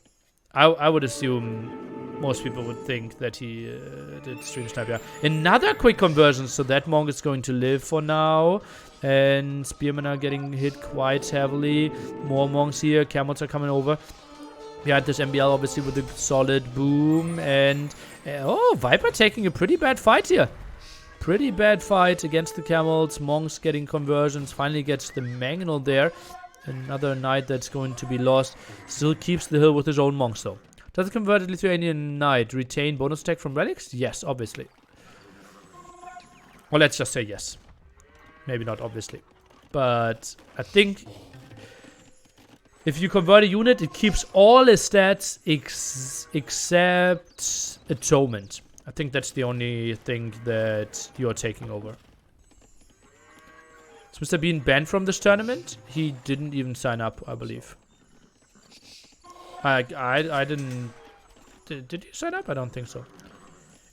I would assume most people would think that he did stream snipe. Yeah. Another quick conversion, so that monk is going to live for now. And spearmen are getting hit quite heavily. More monks here. Camels are coming over. Behind this MBL, obviously, with a solid boom. And, oh, Viper taking a pretty bad fight here. Pretty bad fight against the camels. Monks getting conversions. Finally gets the Mangonel there. Another knight that's going to be lost. Still keeps the hill with his own monks, though. Does the converted Lithuanian knight retain bonus attack from relics? Yes, obviously. Well, let's just say yes. Maybe not, obviously. But I think if you convert a unit, it keeps all its stats except atonement. I think that's the only thing that you're taking over. Is Mr. Bean banned from this tournament? He didn't even sign up, I believe. I didn't... Did you sign up? I don't think so.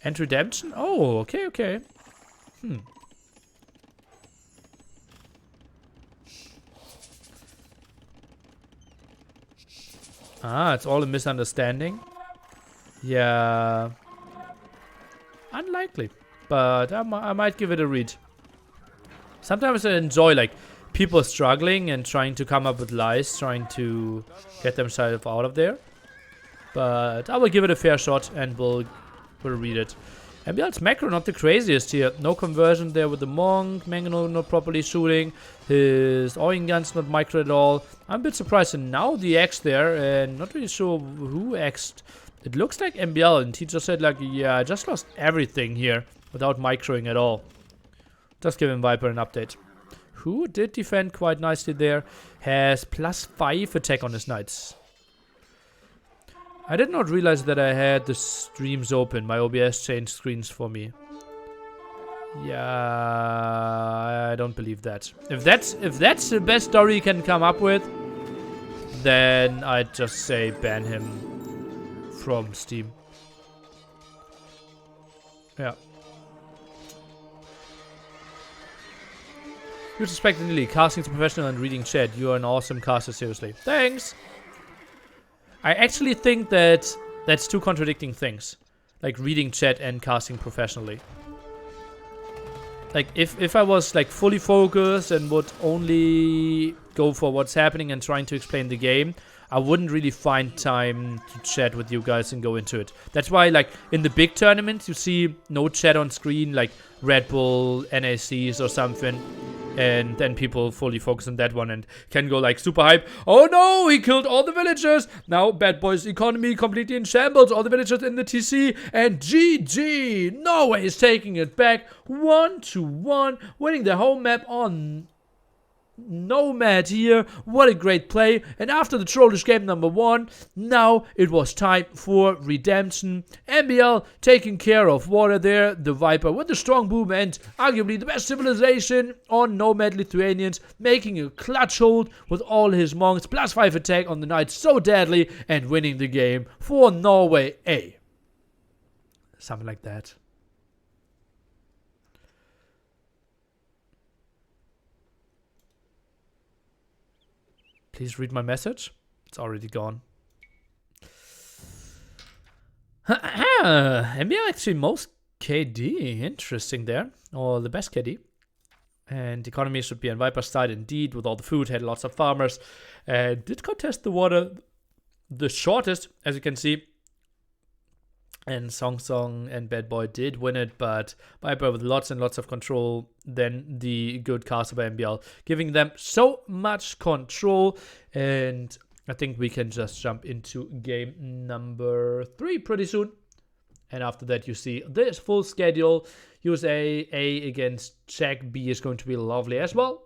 And redemption? Oh, okay, okay. Ah, it's all a misunderstanding. Yeah. Unlikely. But I might give it a read. Sometimes I enjoy, like, people struggling and trying to come up with lies, trying to get themselves out of there. But I will give it a fair shot and we'll read it. MBL's macro not the craziest here. No conversion there with the monk. Mangonel not properly shooting. His oil gun's not micro at all. I'm a bit surprised. And now the X there, and not really sure who X'd. It looks like MBL, and he just said like, yeah, I just lost everything here without microing at all. Just giving Viper an update. who did defend quite nicely there, has +5 attack on his knights. I did not realize that I had the streams open. My OBS changed screens for me. Yeah, I don't believe that. If that's the best story you can come up with, then I'd just say ban him from Steam. Yeah. You suspect Lily, casting is professional and reading chat. You are an awesome caster, seriously. Thanks! I actually think that that's two contradicting things. Like reading chat and casting professionally. Like if I was like fully focused and would only go for what's happening and trying to explain the game, I wouldn't really find time to chat with you guys and go into it. That's why like in the big tournaments you see no chat on screen, like Red Bull, NACs or something. And then people fully focus on that one and can go like super hype. Oh no, he killed all the villagers. Now Bad Boy's economy completely in shambles. All the villagers in the TC. And GG. Norway is taking it back 1-1. Winning the home map on Nomad here. What a great play. And after the trollish game number 1, now it was time for redemption. MBL taking care of water there. The Viper with the strong boom and arguably the best civilization on Nomad Lithuanians, making a clutch hold with all his monks. +5 attack on the knights, so deadly, and winning the game for Norway A. Something like that. Please read my message. It's already gone. MBL actually most KD. Interesting there. Or the best KD. And economy should be on Viper's side indeed, with all the food. Had lots of farmers. Did contest the water the shortest, as you can see. And Song Song and Bad Boy did win it, but Viper with lots and lots of control than the good caster by MBL, giving them so much control. And I think we can just jump into game number 3 pretty soon. And after that you see this full schedule. USA A against Czech B is going to be lovely as well.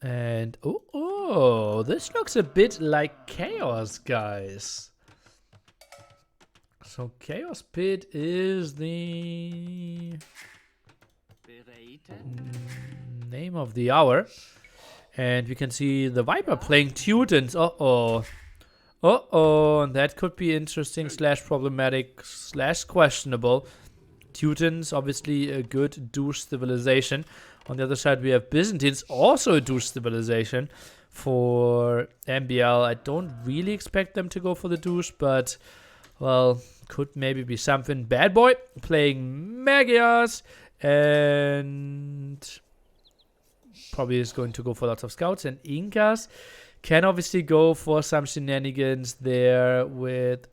And oh, this looks a bit like Chaos, guys. So Chaos Pit is the name of the hour. And we can see the Viper playing Teutons. And that could be interesting / problematic / questionable. Teutons, obviously a good douche civilization. On the other side, we have Byzantines, also a douche civilization. For MBL, I don't really expect them to go for the douche, but, well, could maybe be something. Bad Boy playing Magias, and probably is going to go for lots of scouts. And Incas can obviously go for some shenanigans there with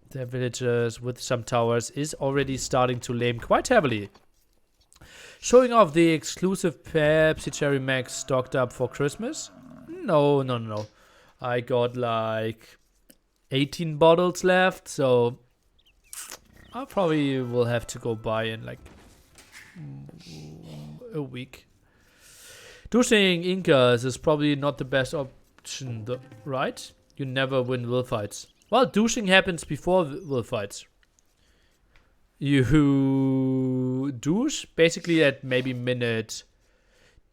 their villagers with some towers. Is already starting to lame quite heavily. Showing off the exclusive Pepsi Cherry Max stocked up for Christmas? No. I got like 18 bottles left, so I probably will have to go buy in like a week. Douching Incas is probably not the best option, though, right? You never win will fights. Well, douching happens before will fights. You douche basically at maybe minute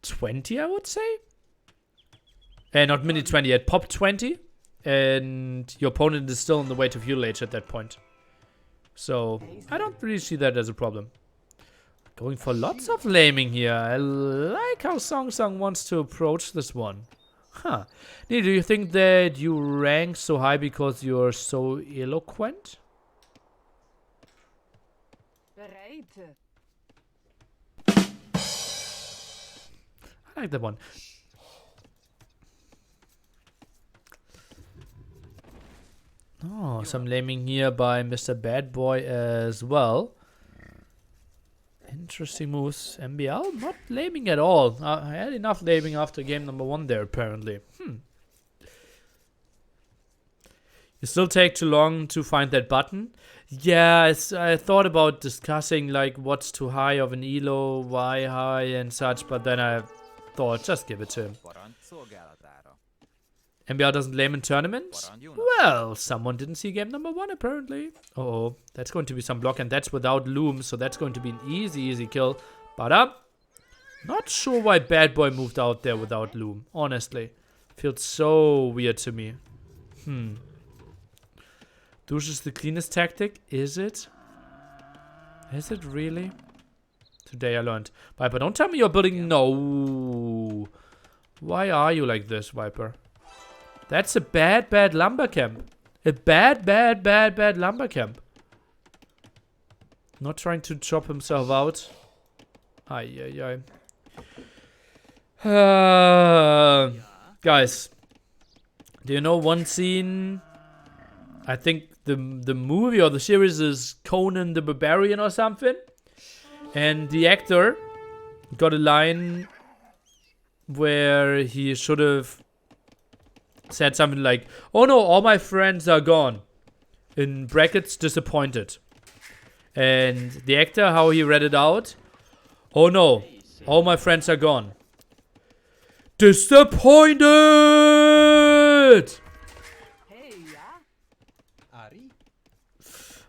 20, I would say. Not minute 20, at pop 20. And your opponent is still on the way to Fuel Age at that point. So, I don't really see that as a problem. Going for lots of laming here. I like how Song Song wants to approach this one. Huh. Nee, do you think that you rank so high because you're so eloquent? I like that one. Oh, some laming here by Mr. Bad Boy as well. Interesting moves. MBL not laming at all. I had enough laming after game number 1 there, apparently. You still take too long to find that button. Yeah, I thought about discussing like what's too high of an elo, why high and such, but then I thought just give it to him. MBR doesn't lame in tournament? Well, someone didn't see game number 1 apparently. Uh-oh, that's going to be some block and that's without loom, so that's going to be an easy kill. But not sure why Bad Boy moved out there without loom, honestly. Feels so weird to me. Douche is the cleanest tactic, is it? Is it really? Today I learned. Viper, don't tell me you're building... No. Why are you like this, Viper? That's a bad lumber camp. A bad lumber camp. Not trying to chop himself out. Ay. Guys. Do you know one scene? I think the movie or the series is Conan the Barbarian or something. And the actor got a line where he should have said something like, "Oh no, all my friends are gone." In brackets, disappointed. And the actor, how he read it out, "Oh no, all my friends are gone. Disappointed!"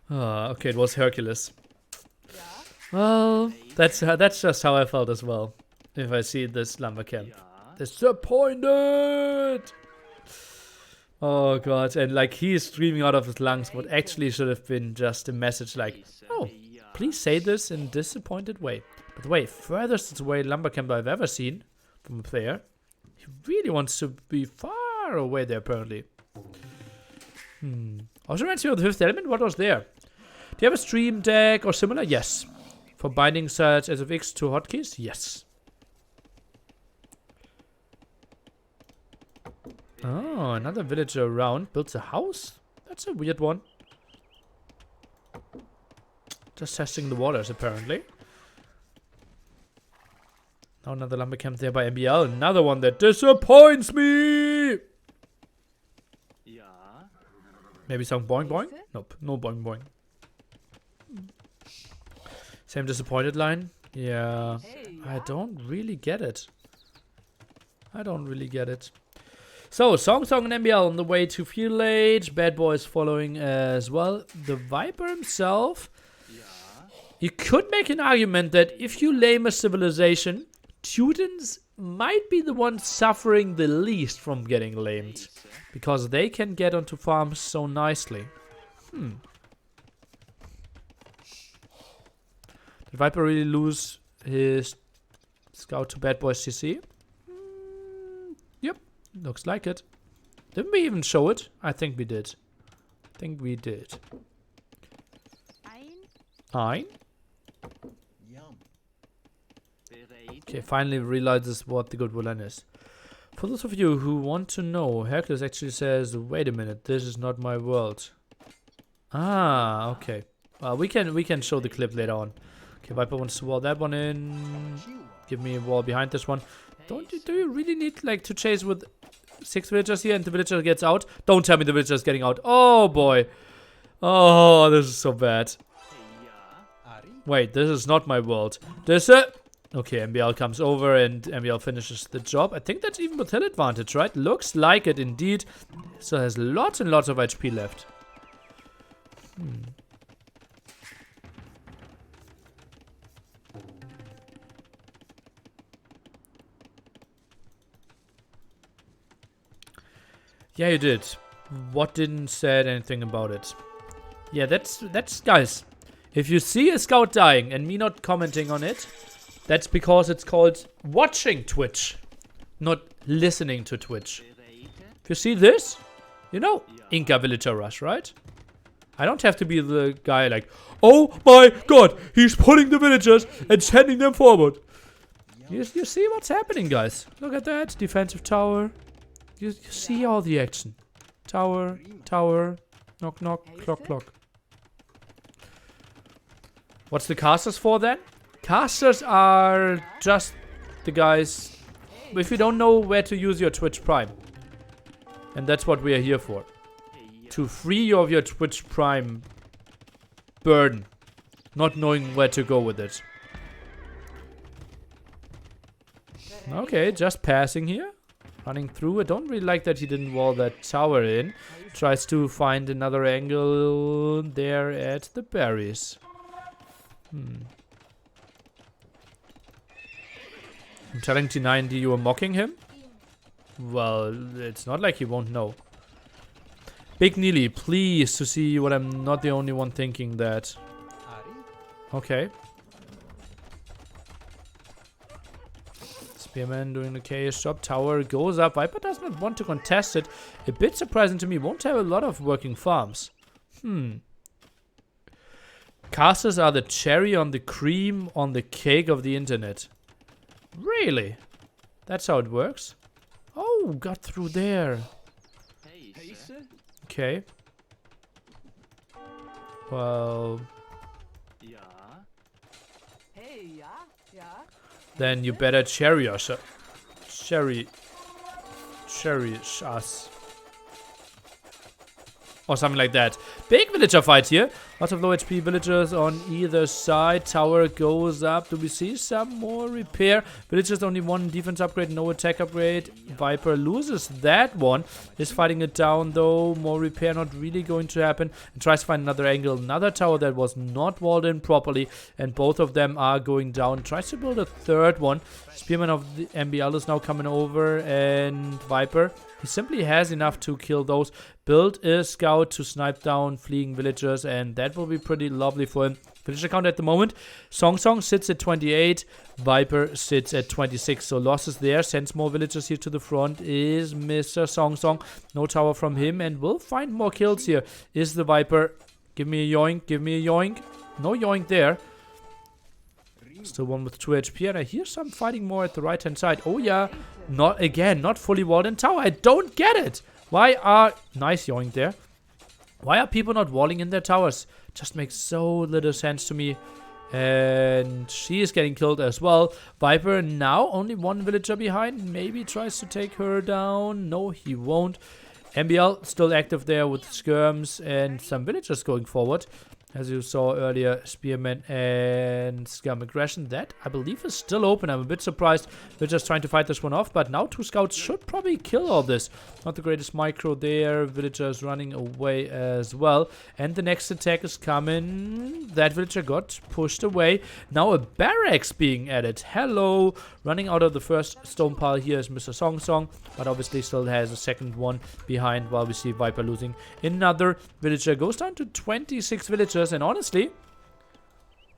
Okay, it was Hercules. Well, that's just how I felt as well. If I see this lumber camp. Disappointed! Oh god, and like he is screaming out of his lungs what actually should have been just a message like, "Oh, please say this in a disappointed way." By the way, furthest away lumber camp I've ever seen from a player. He really wants to be far away there apparently. Also reminds me of the Fifth Element. What was there? Do you have a stream deck or similar? Yes. For binding such SFX to hotkeys? Yes. Oh, another villager around builds a house? That's a weird one. Just testing the waters, apparently. Now another lumber camp there by MBL. Another one that disappoints me! Maybe some boing boing? Nope, no boing boing. Same disappointed line? Yeah. I don't really get it. So, Song and MBL on the way to Field Age. Bad Boy is following as well. The Viper himself. You could make an argument that if you lame a civilization, Teutons might be the ones suffering the least from getting lamed. Because they can get onto farms so nicely. Did Viper really lose his scout to Bad Boy's CC? Yep, looks like it. Didn't we even show it? I think we did. Ein? Okay, finally realizes what the good villain is. For those of you who want to know, Hercules actually says, "Wait a minute, this is not my world." Ah, okay. Well, we can show the clip later on. Okay, Viper wants to wall that one in. Give me a wall behind this one. Do you really need like to chase with 6 villagers here and the villager gets out? Don't tell me the villager is getting out. Oh boy. Oh, this is so bad. Wait, this is not my world. This is... Okay, MBL comes over and MBL finishes the job. I think that's even with hill advantage, right? Looks like it indeed. So has lots and lots of HP left. Yeah, you did. What didn't said anything about it? Yeah, that's guys. If you see a scout dying and me not commenting on it, that's because it's called watching Twitch, not listening to Twitch. If you see this, you know, Inca Villager Rush, right? I don't have to be the guy like, "Oh my god, he's pulling the villagers and sending them forward." You see what's happening, guys. Look at that, defensive tower. You see all the action. Tower, knock, knock, clock, clock. What's the casters for then? Casters are just the guys if you don't know where to use your Twitch Prime. And that's what we are here for. to free you of your Twitch Prime burden. Not knowing where to go with it. Okay, just passing here. Running through. I don't really like that he didn't wall that tower in. Tries to find another angle there at the berries. I'm telling T90 you were mocking him? Well, it's not like he won't know. Big Neely, please to see what I'm not the only one thinking that. Okay. Spearman doing the chaos job. Tower goes up. Viper does not want to contest it. A bit surprising to me. Won't have a lot of working farms. Casters are the cherry on the cream on the cake of the internet. Really? That's how it works? Oh, got through there. Okay. Well... Then you better cherry us. Cherry us. Or something like that. Big villager fight here. Lots of low HP villagers on either side. Tower goes up. Do we see some more repair? Villagers only one defense upgrade, no attack upgrade. Viper loses that one. Is fighting it down though. More repair not really going to happen. And tries to find another angle. Another tower that was not walled in properly. And both of them are going down. Tries to build a third one. Spearman of the MBL is now coming over. And Viper, he simply has enough to kill those. Build a scout to snipe down fleeing villagers, and that will be pretty lovely for him. Villager count at the moment. Song sits at 28. Viper sits at 26. So losses there. Sends more villagers here to the front. Is Mr. Song. No tower from him, and we'll find more kills here. Is the Viper. Give me a yoink. Give me a yoink. No yoink there. Still one with 2 HP, and I hear some fighting more at the right hand side. Oh yeah. Not fully walled in tower. I don't get it. Why are... Nice yoink there. Why are people not walling in their towers? Just makes so little sense to me. And she is getting killed as well. Viper now only one villager behind. Maybe tries to take her down. No, he won't. MBL still active there with skirms and some villagers going forward. As you saw earlier, Spearman and Scum Aggression. That, I believe, is still open. I'm a bit surprised they're just trying to fight this one off. But now 2 scouts should probably kill all this. Not the greatest micro there. Villagers running away as well. And the next attack is coming. That villager got pushed away. Now a barracks being added. Hello. Running out of the first stone pile here is Mr. Song. But obviously still has a second one behind while we see Viper losing. Another villager goes down to 26 villagers. And honestly,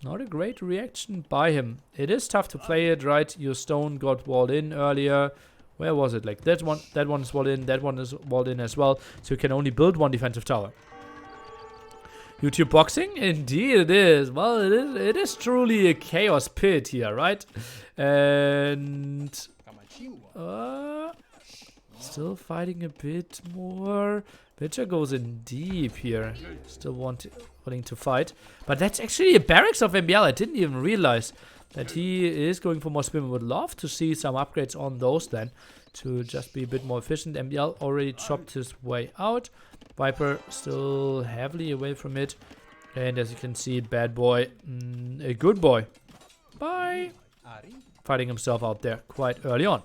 not a great reaction by him. It is tough to play it, right? Your stone got walled in earlier. Where was it? Like that one is walled in, that one is walled in as well. So you can only build one defensive tower. YouTube boxing? Indeed it is. Well, it is truly a chaos pit here, right? And still fighting a bit more. Villager goes in deep here. Still willing to fight. But that's actually a barracks of MBL. I didn't even realize that he is going for more spearmen. Would love to see some upgrades on those then. To just be a bit more efficient. MBL already chopped his way out. Viper still heavily away from it. And as you can see, bad boy. A good boy. Bye. Fighting himself out there quite early on.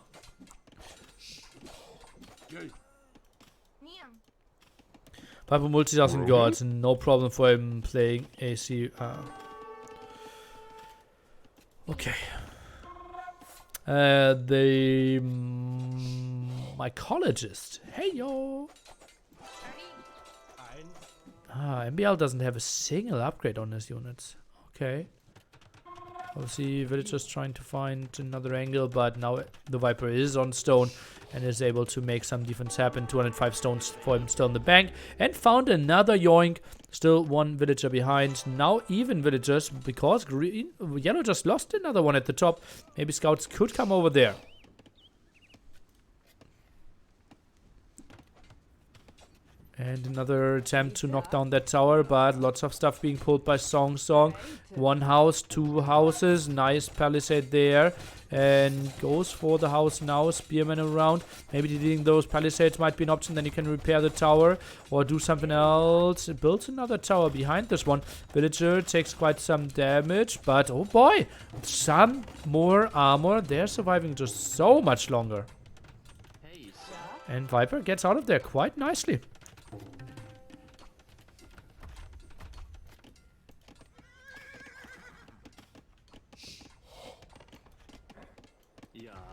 Viper multitasking god, no problem for him playing AC. Okay. The mycologist. Hey yo. MBL doesn't have a single upgrade on his units. Okay. Obviously, villagers trying to find another angle, but now the Viper is on stone and is able to make some defense happen. 205 stones for him still in the bank. And found another yoink. Still one villager behind. Now even villagers, because yellow just lost another one at the top. Maybe scouts could come over there. And another attempt to knock down that tower, but lots of stuff being pulled by Song Song. One house, two houses, nice palisade there. And goes for the house now, spearmen around. Maybe deleting those palisades might be an option, then you can repair the tower or do something else. It builds another tower behind this one. Villager takes quite some damage, but oh boy, some more armor. They're surviving just so much longer. And Viper gets out of there quite nicely.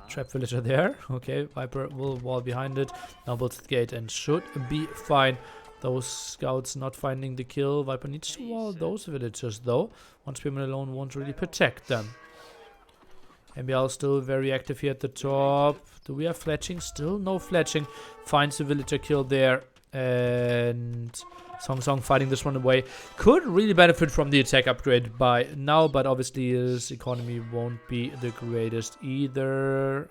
Trap villager there. Okay, Viper will wall behind it. Now builds the gate and should be fine. Those scouts not finding the kill. Viper needs to wall those villagers though. One spearman alone won't really protect them. MBL still very active here at the top. Do we have fletching? Still no fletching. Finds the villager kill there. And Song Song fighting this one away. Could really benefit from the attack upgrade by now, but obviously his economy won't be the greatest either.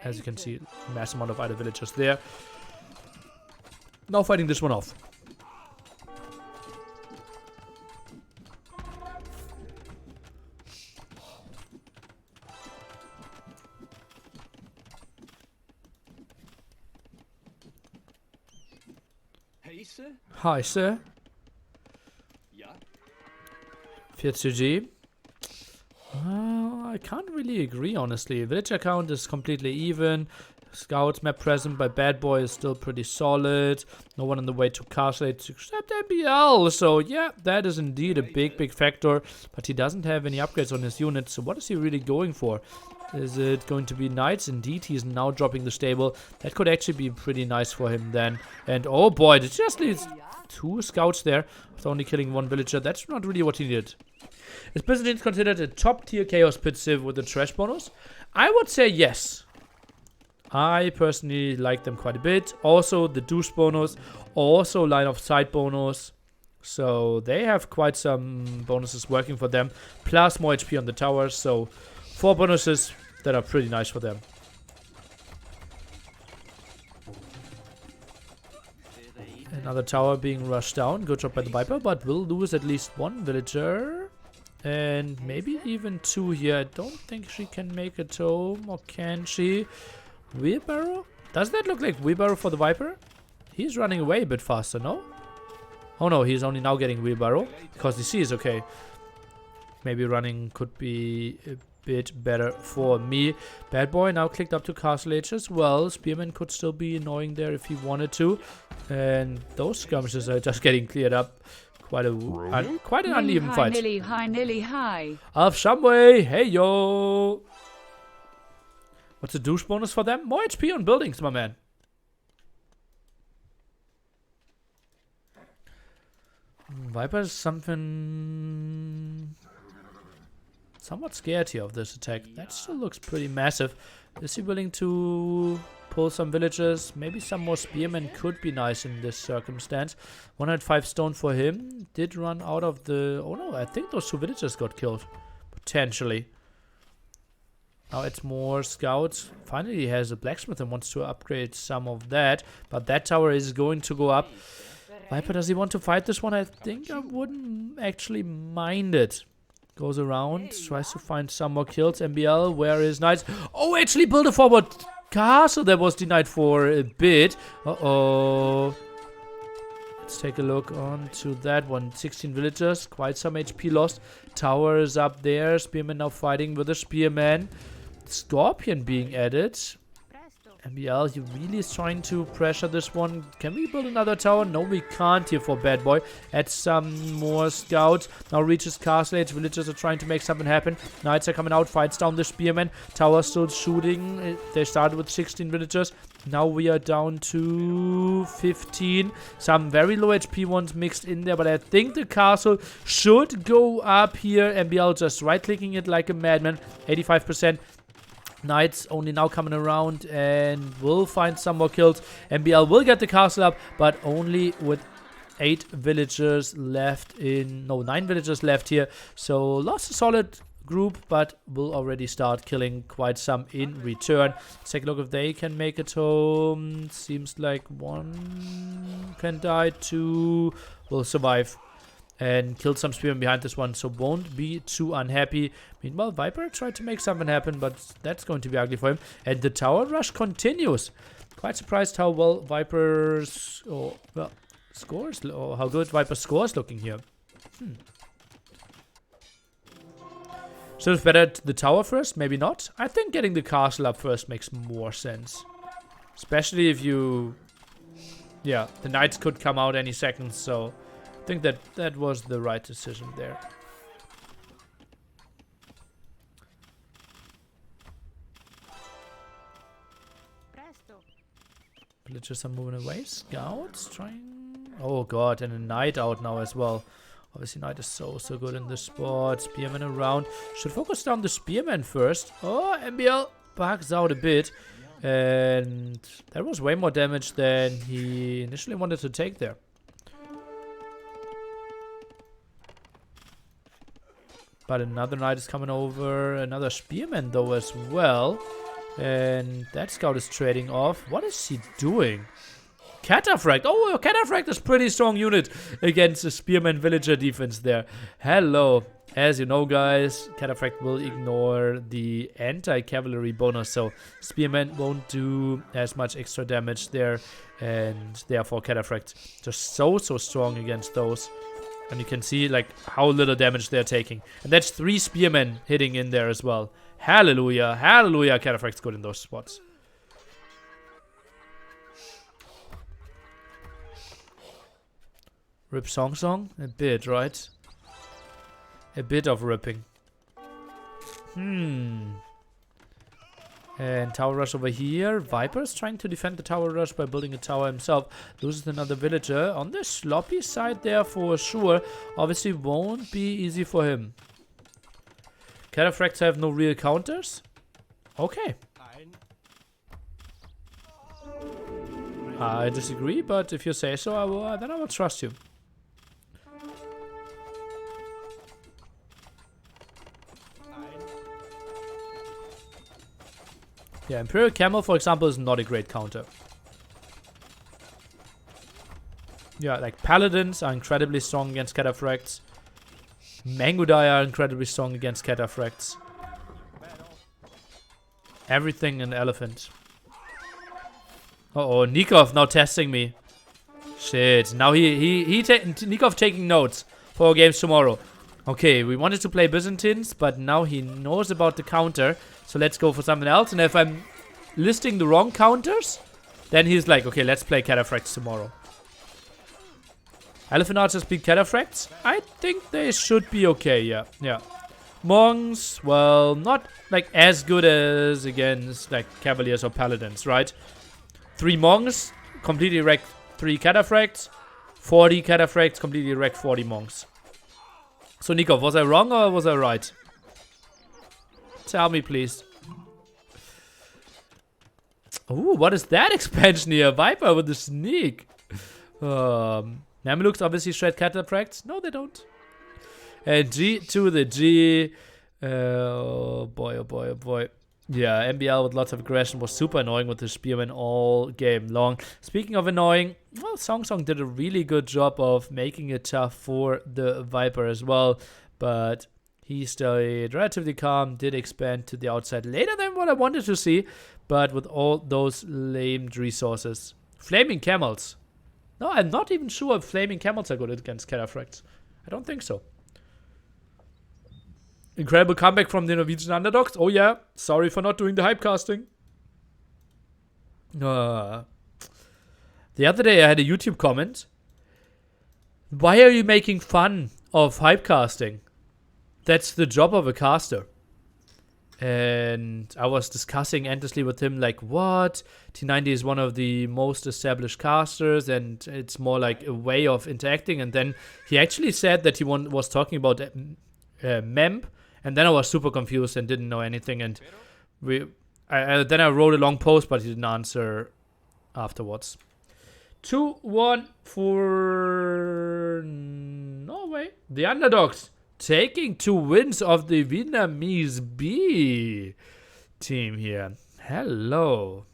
As you can see, mass amount of idle villagers there. Now fighting this one off. Hi, sir. Yeah. 4G. I can't really agree, honestly. Villager count is completely even. Scouts map present by Bad Boy is still pretty solid. No one on the way to Castle except MBL. So yeah, that is indeed a big factor. But he doesn't have any upgrades on his unit. So what is he really going for? Is it going to be knights? Indeed, he's now dropping the stable. That could actually be pretty nice for him then. And oh boy, it just leaves two scouts there with only killing one villager. That's not really what he needed. Is Byzantine considered a top tier Chaos Pit Civ with a trash bonus? I would say yes. I personally like them quite a bit. Also the douche bonus, also line of sight bonus. So they have quite some bonuses working for them. Plus more HP on the towers. So 4 bonuses that are pretty nice for them. Another tower being rushed down. Good job by the Viper, but will lose at least one villager. And maybe even 2 here. I don't think she can make it home. Or can she? Wheelbarrow? Does that look like wheelbarrow for the Viper? He's running away a bit faster, no? Oh no, he's only now getting wheelbarrow. Because the C is okay. Maybe running could be a bit better for me. Bad Boy now clicked up to Castle Age as well. Spearman could still be annoying there if he wanted to. And those skirmishes are just getting cleared up. Quite an uneven fight. Nearly high. Of some way. Hey yo. What's the douche bonus for them? More HP on buildings, my man. Viper's something somewhat scared here of this attack. That still looks pretty massive. Is he willing to pull some villagers? Maybe some more spearmen could be nice in this circumstance. 105 stone for him. Did run out of the... Oh no, I think those 2 villagers got killed. Potentially. Now it's more scouts. Finally he has a blacksmith and wants to upgrade some of that. But that tower is going to go up. Viper, does he want to fight this one? I think I wouldn't actually mind it. Goes around, tries to find some more kills. MBL, where is knights? Oh, actually build a forward castle that was denied for a bit. Uh-oh. Let's take a look on to that one. 16 villagers, quite some HP lost. Tower is up there. Spearman now fighting with a spearman. Scorpion being added. MBL, he really is trying to pressure this one. Can we build another tower? No, we can't here for Bad Boy. Add some more scouts. Now reaches Castle Age. Villagers are trying to make something happen. Knights are coming out. Fights down the spearmen. Tower still shooting. They started with 16 villagers. Now we are down to 15. Some very low HP ones mixed in there. But I think the castle should go up here. MBL just right-clicking it like a madman. 85%. Knights only now coming around and will find some more kills. MBL will get the castle up, but only with 8 villagers left in... No, 9 villagers left here. So lost a solid group, but will already start killing quite some in return. Let's take a look if they can make it home. Seems like one can die, two will survive and kill some spearmen behind this one, so won't be too unhappy. Meanwhile, Viper tried to make something happen, but that's going to be ugly for him. And the tower rush continues. Quite surprised how well Viper's scores, or how good Viper's scores looking here. Should have bettered the tower first, maybe not. I think getting the castle up first makes more sense, especially if you, the knights could come out any second, so I think that was the right decision there. Villagers are moving away. Scouts trying. Oh god, and a knight out now as well. Obviously, knight is so good in this spot. Spearman around. Should focus down the spearman first. Oh, MBL bugs out a bit. And that was way more damage than he initially wanted to take there. But another knight is coming over. Another spearman though as well. And that scout is trading off. What is he doing? Cataphract. Oh, Cataphract is pretty strong unit against the spearman villager defense there. Hello. As you know, guys, Cataphract will ignore the anti-cavalry bonus, so spearmen won't do as much extra damage there, and therefore Cataphract just so strong against those. And you can see like how little damage they're taking. And that's 3 spearmen hitting in there as well. Hallelujah. Hallelujah. Cataphract's good in those spots. Rip Song? A bit, right? A bit of ripping. And tower rush over here. Viper's trying to defend the tower rush by building a tower himself. Loses another villager. On the sloppy side there for sure. Obviously won't be easy for him. Cataphracts have no real counters. Okay. I disagree, but if you say so, then I will trust you. Yeah, Imperial Camel, for example, is not a great counter. Yeah, like Paladins are incredibly strong against Cataphracts. Mangudai are incredibly strong against Cataphracts. Everything an elephant. Uh-oh, Nikov now testing me. Shit, now Nikov taking notes for our games tomorrow. Okay, we wanted to play Byzantines, but now he knows about the counter. So let's go for something else. And if I'm listing the wrong counters, then he's like, okay, let's play Cataphracts tomorrow. Elephant Archers beat Cataphracts? I think they should be okay, yeah. Monks, well, not like as good as against like Cavaliers or Paladins, right? 3 Monks, completely wrecked 3 Cataphracts. 40 Cataphracts, completely wrecked 40 Monks. So Nikov, was I wrong or was I right? Tell me, please. Ooh, what is that expansion here? Viper with the sneak. Mamelukes obviously shred Cataphracts. No, they don't. And G to the G. Oh boy, oh boy, oh boy. Yeah, MBL with lots of aggression was super annoying with the Spearman all game long. Speaking of annoying, well, Song did a really good job of making it tough for the Viper as well. But he stayed relatively calm, did expand to the outside later than what I wanted to see. But with all those lamed resources. Flaming Camels. No, I'm not even sure if Flaming Camels are good against Cataphracts. I don't think so. Incredible comeback from the Norwegian underdogs. Oh yeah, sorry for not doing the hype casting. The other day I had a YouTube comment. Why are you making fun of hype casting? That's the job of a caster. And I was discussing endlessly with him like, what? T90 is one of the most established casters and it's more like a way of interacting. And then he actually said that he was talking about MEMP. And then I was super confused and didn't know anything. And then I wrote a long post, but he didn't answer afterwards. 2-1 for Norway. The underdogs. taking 2 wins of the Vietnamese B team here. Hello.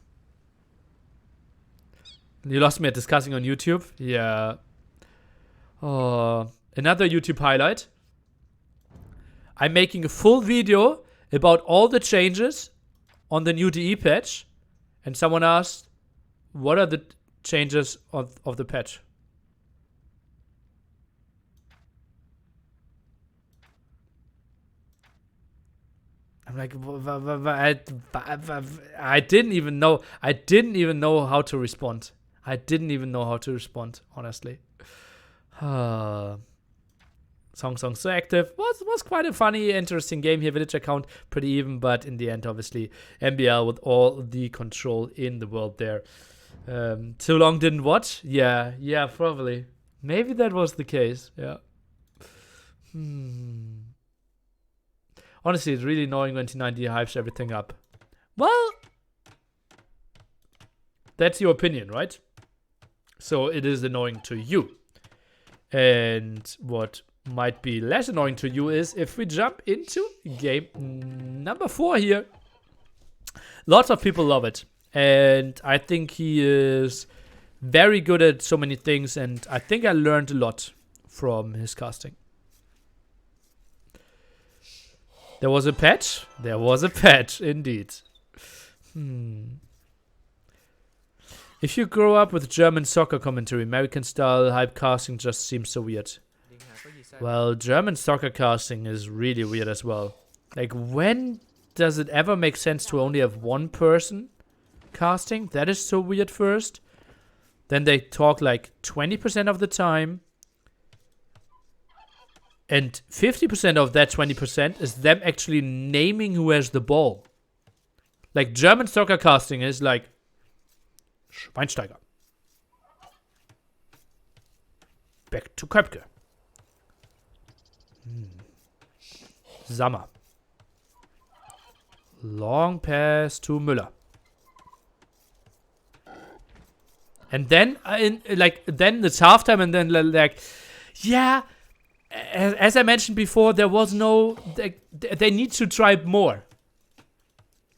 You lost me at discussing on YouTube? Yeah. Oh, another YouTube highlight. I'm making a full video about all the changes on the new DE patch. And someone asked, what are the changes of the patch? I'm like, I didn't even know. I didn't even know how to respond. Honestly. Song so active. Was quite a funny, interesting game here. Village account pretty even, but in the end, obviously, MBL with all the control in the world there. Too long didn't watch? Yeah, probably. Maybe that was the case. Yeah. Honestly, it's really annoying when T90 hypes everything up. Well, that's your opinion, right? So it is annoying to you. And what might be less annoying to you is if we jump into game number 4 here. Lots of people love it. And I think he is very good at so many things. And I think I learned a lot from his casting. There was a patch? There was a patch, indeed. If you grow up with German soccer commentary, American style hype casting just seems so weird. Well, German soccer casting is really weird as well. Like, when does it ever make sense to only have one person casting? That is so weird first. Then they talk like 20% of the time. And 50% of that 20% is them actually naming who has the ball. Like, German soccer casting is like Schweinsteiger. Back to Köpke. Sammer. Long pass to Müller. And then, then it's halftime, and then like, yeah. As I mentioned before, there was no... They need to try more.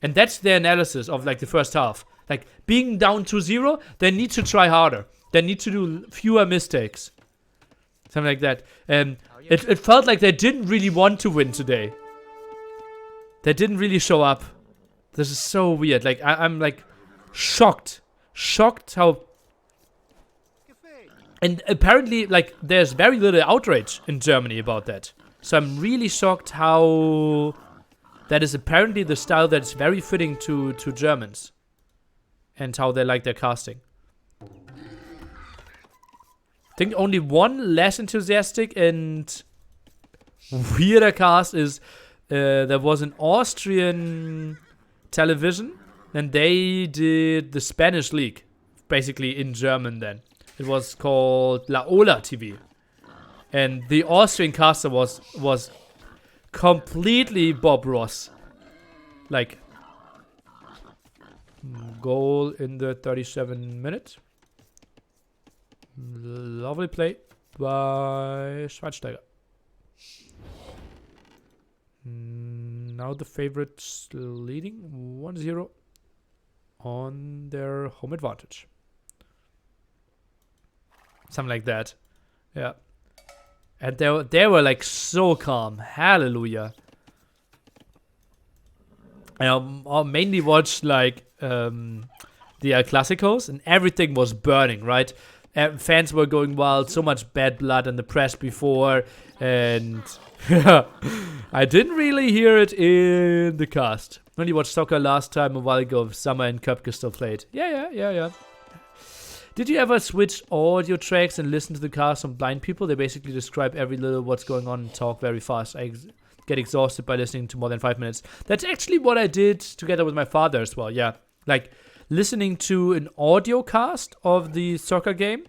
And that's their analysis of, like, the first half. Like, being down 2-0, they need to try harder. They need to do fewer mistakes. Something like that. It felt like they didn't really want to win today. They didn't really show up. This is so weird. Like, I'm, like, shocked. Shocked how... And apparently, like, there's very little outrage in Germany about that. So I'm really shocked how that is apparently the style that's very fitting to Germans. And how they like their casting. I think only one less enthusiastic and weirder cast is there was an Austrian television. And they did the Spanish league. Basically in German then. It was called La Ola TV. And the Austrian caster was completely Bob Ross. Like, goal in the 37th minute. Lovely play by Schweinsteiger. Now the favorites leading 1-0 on their home advantage. Something like that. Yeah. And they were like so calm. Hallelujah. I mainly watched like the El Clasicos, and everything was burning, right? Fans were going wild, so much bad blood in the press before, and I didn't really hear it in the cast. Only watched soccer last time a while ago. Sammer and Köpke still played. Yeah. Did you ever switch audio tracks and listen to the cast on blind people? They basically describe every little what's going on and talk very fast. I get exhausted by listening to more than 5 minutes. That's actually what I did together with my father as well, yeah. Like, listening to an audio cast of the soccer game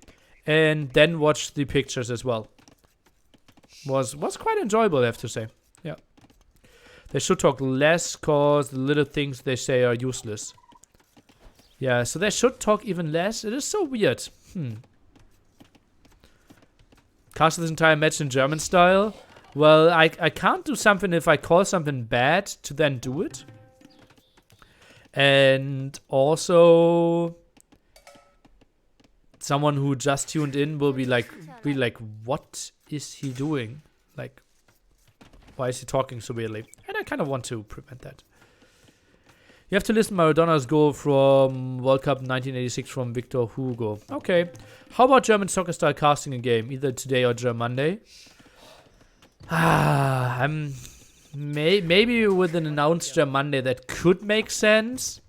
and then watch the pictures as well. Was quite enjoyable, I have to say. Yeah. They should talk less because the little things they say are useless. Yeah, so they should talk even less. It is so weird. Cast this entire match in German style. Well, I can't do something if I call something bad to then do it. And also, someone who just tuned in will be like, what is he doing? Like, why is he talking so weirdly? And I kind of want to prevent that. You have to listen to Maradona's goal from World Cup 1986 from Victor Hugo. Okay. How about German soccer style casting a game, either today or German Monday? I'm maybe with an announced German Monday that could make sense.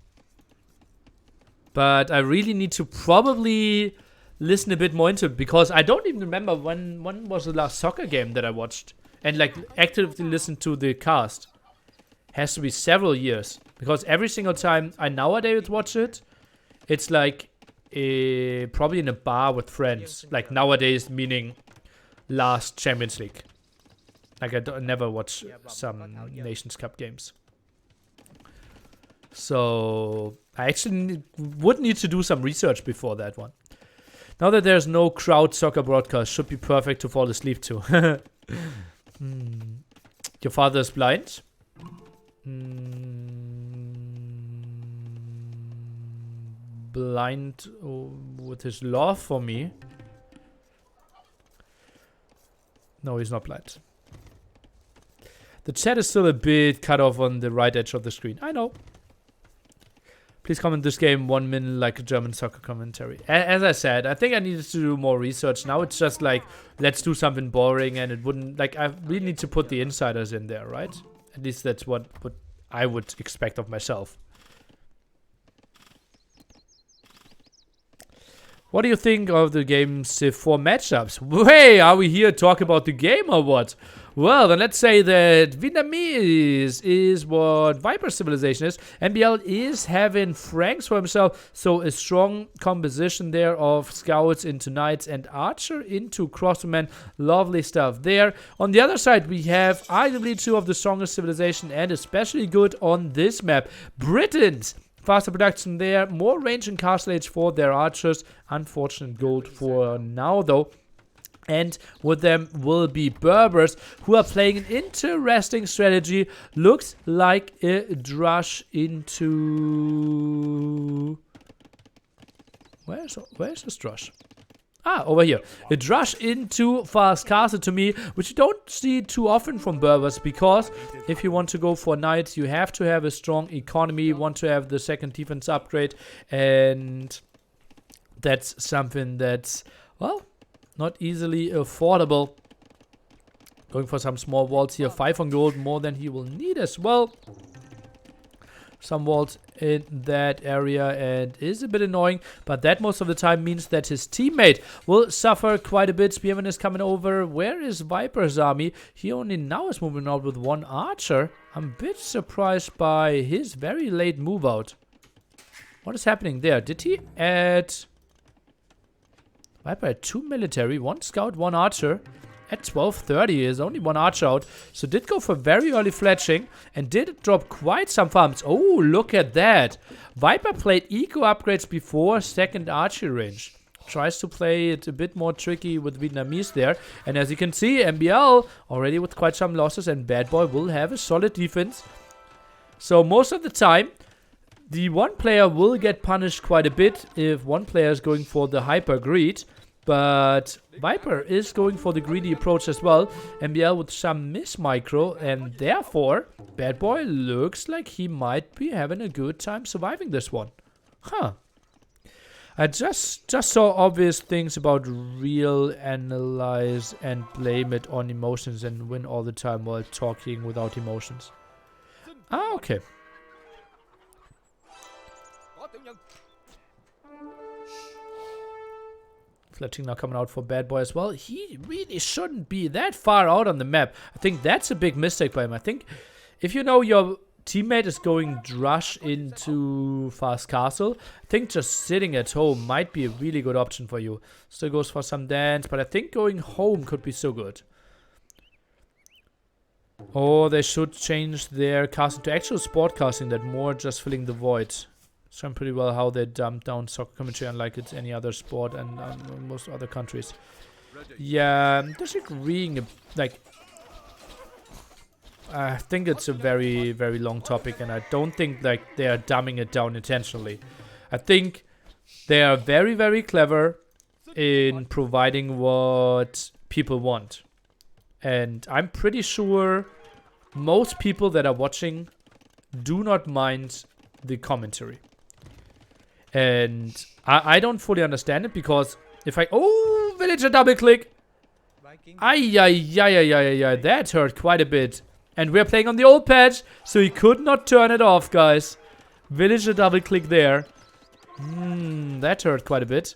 But I really need to probably listen a bit more into it, because I don't even remember when was the last soccer game that I watched and like actively listened to the cast. Has to be several years, because every single time I nowadays watch it, it's like probably in a bar with friends. Like nowadays, meaning last Champions League. Like I never watch some Nations Cup games. So I actually would need to do some research before that one. Now that there's no crowd soccer broadcast, should be perfect to fall asleep to. Your father is blind? Blind with his love for me? No, he's not blind. The chat is still a bit cut off on the right edge of the screen. I know. Please comment this game 1 minute like a German soccer commentary. As I said, I think I needed to do more research. Now it's just like, let's do something boring, and it wouldn't, like, I really need to put the insiders in there, right? At least that's what I would expect of myself. What do you think of the game's 4 matchups? Hey, are we here to talk about the game or what? Well, then let's say that Vietnamese is what Viper Civilization is. NBL is having Franks for himself, so a strong composition there of Scouts into Knights and Archer into Crossmen. Lovely stuff there. On the other side, we have arguably 2 of the strongest civilization, and especially good on this map, Britons. Faster production there, more range and castle age for their archers. Unfortunate gold for now though. And with them will be Berbers, who are playing an interesting strategy. Looks like a drush into... Where's this drush? Ah, over here. A drush into fast castle to me, which you don't see too often from Berbers, because if you want to go for knights, you have to have a strong economy, want to have the second defense upgrade, and that's something that's, well, not easily affordable. Going for some small walls here. 5 on gold, more than he will need as well. Some walls in that area, and is a bit annoying, but that most of the time means that his teammate will suffer quite a bit. Spearman is coming over. Where is Viper's army? He only now is moving out with 1 archer. I'm a bit surprised by his very late move out. What is happening there? Did he add... Viper had 2 military, 1 scout, 1 archer. At 12:30 is only 1 archer out. So did go for very early fletching and did drop quite some farms. Oh, look at that. Viper played eco upgrades before second archer range. Tries to play it a bit more tricky with Vietnamese there. And as you can see, MBL already with quite some losses, and Bad Boy will have a solid defense. So most of the time, the one player will get punished quite a bit if one player is going for the hyper greed. But Viper is going for the greedy approach as well. MBL with some miss micro, and therefore Bad Boy looks like he might be having a good time surviving this one. Huh. I just saw obvious things about real analyze and blame it on emotions and win all the time while talking without emotions. Ah, okay. Fletching now coming out for Bad Boy as well. He really shouldn't be that far out on the map. I think that's a big mistake by him. I think if you know your teammate is going drush into fast castle, I think just sitting at home might be a really good option for you. Still goes for some dance, but I think going home could be so good. Oh, they should change their casting to actual sport casting, that more just filling the void. Shown pretty well how they dumped down soccer commentary, unlike it's any other sport and most other countries. Yeah, just agreeing, like, I think it's a very, very long topic, and I don't think like they are dumbing it down intentionally. I think they are very, very clever in providing what people want. And I'm pretty sure most people that are watching do not mind the commentary. And I don't fully understand it, because if I... Oh, villager double click! Ay, that hurt quite a bit. And we're playing on the old patch, so he could not turn it off, guys. Villager double click there. That hurt quite a bit.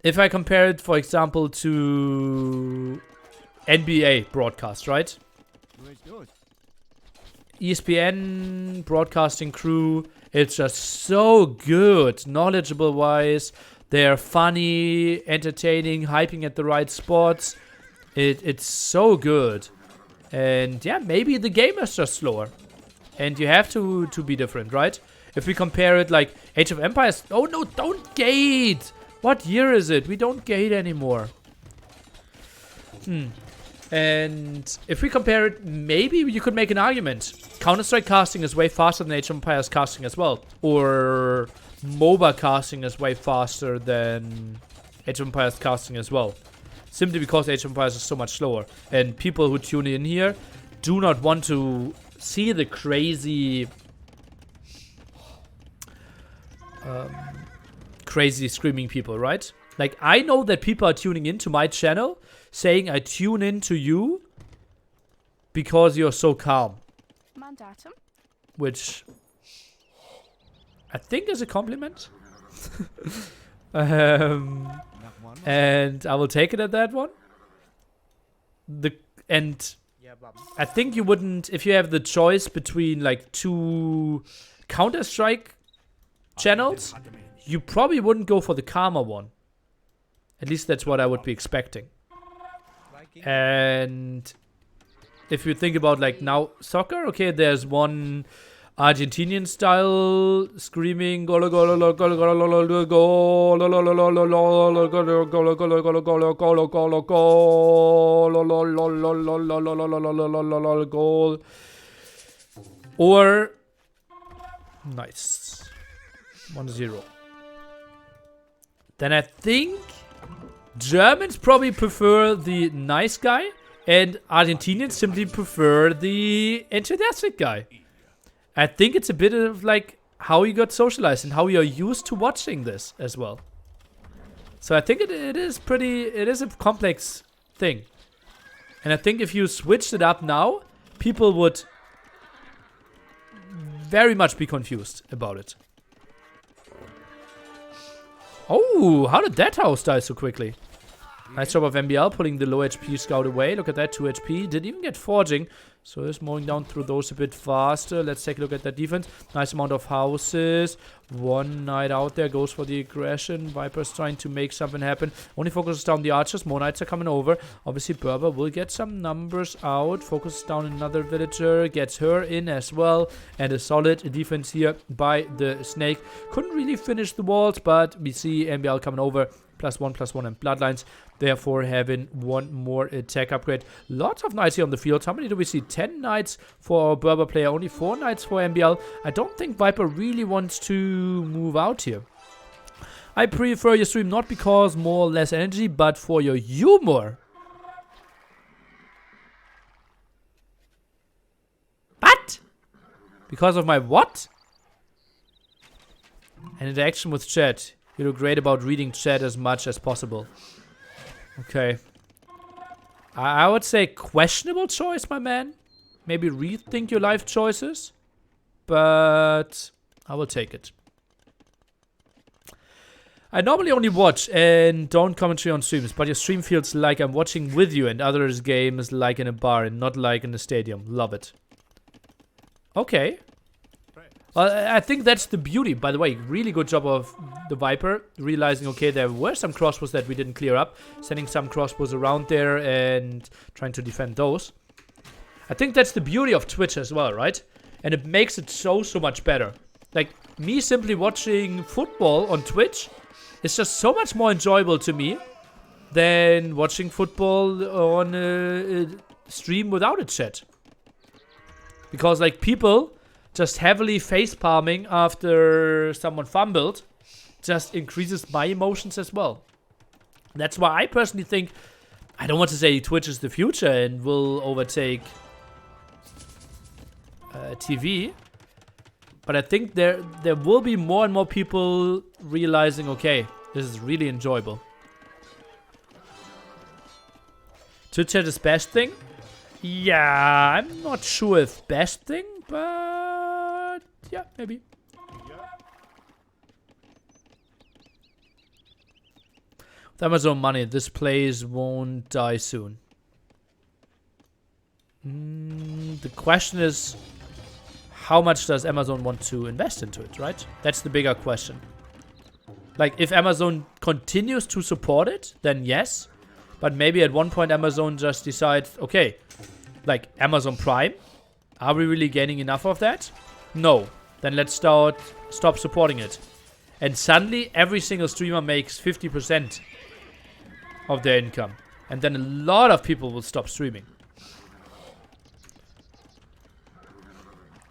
If I compare it, for example, to NBA broadcast, right? ESPN broadcasting crew, it's just so good, knowledgeable wise. They're funny, entertaining, hyping at the right spots. It's so good. And yeah, maybe the game is just slower. And you have to be different, right? If we compare it like Age of Empires... Oh no, don't gate! What year is it? We don't gate anymore. And if we compare it, maybe you could make an argument. Counter-Strike casting is way faster than Age of Empires casting as well. Or MOBA casting is way faster than Age of Empires casting as well. Simply because Age of Empires is so much slower. And people who tune in here do not want to see the crazy... crazy screaming people, right? Like, I know that people are tuning into my channel saying I tune in to you because you're so calm. Mandatum. Which I think is a compliment. And I will take it at that one. I think you wouldn't, if you have the choice between like two Counter-Strike channels, you probably wouldn't go for the calmer one. At least that's what I would be expecting. And if you think about like now soccer, okay, there's one Argentinian style screaming goal goal goal goal goal goal goal, or nice 1-0. Then I think Germans probably prefer the nice guy, and Argentinians simply prefer the enthusiastic guy. I think it's a bit of like how you got socialized and how you're used to watching this as well. So I think it is a complex thing. And I think if you switched it up now, people would very much be confused about it. Oh, how did that house die so quickly? Nice job of MBL pulling the low HP scout away. Look at that, 2 HP. Didn't even get forging. So he's mowing down through those a bit faster. Let's take a look at that defense. Nice amount of houses. One knight out there goes for the aggression. Viper's trying to make something happen. Only focuses down the archers. More knights are coming over. Obviously, Berber will get some numbers out. Focuses down another villager. Gets her in as well. And a solid defense here by the snake. Couldn't really finish the walls, but we see MBL coming over. +1/+1 and bloodlines, therefore having one more attack upgrade. Lots of knights here on the field. How many do we see? 10 knights for our Berber player, only 4 knights for MBL. I don't think Viper really wants to move out here. I prefer your stream not because more or less energy, but for your humor. What? Because of my what? An interaction with chat. You look great about reading chat as much as possible. Okay. I would say questionable choice, my man. Maybe rethink your life choices. But I will take it. I normally only watch and don't commentary on streams, but your stream feels like I'm watching with you, and others' games like in a bar and not like in a stadium. Love it. Okay. Well, I think that's the beauty. By the way, really good job of the Viper. Realizing, okay, there were some crossbows that we didn't clear up. Sending some crossbows around there and trying to defend those. I think that's the beauty of Twitch as well, right? And it makes it so much better. Like, me simply watching football on Twitch is just so much more enjoyable to me than watching football on stream without a chat. Because like people just heavily face palming after someone fumbled just increases my emotions as well. That's why I personally think, I don't want to say Twitch is the future and will overtake TV, but I think there will be more and more people realizing, okay, this is really enjoyable. Twitch chat is best thing? Yeah, I'm not sure if best thing, but yeah, maybe. With Amazon money, this place won't die soon. The question is, how much does Amazon want to invest into it, right? That's the bigger question. Like, if Amazon continues to support it, then yes. But maybe at one point Amazon just decides, okay, like Amazon Prime, are we really gaining enough of that? No. Then let's stop supporting it. And suddenly every single streamer makes 50% of their income. And then a lot of people will stop streaming.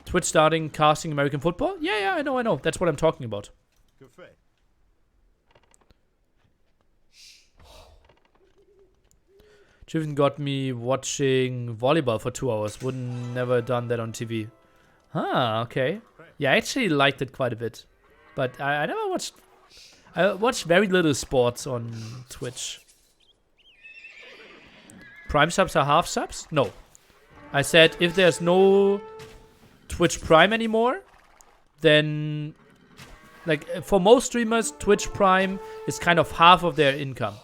Twitch starting casting American football? Yeah, I know. That's what I'm talking about. Driven got me watching volleyball for 2 hours. Wouldn't never done that on TV. Huh, okay. Yeah, I actually liked it quite a bit. But I never watched... I watched very little sports on Twitch. Prime subs are half subs? No. I said if there's no Twitch Prime anymore, then... Like, for most streamers, Twitch Prime is kind of half of their income.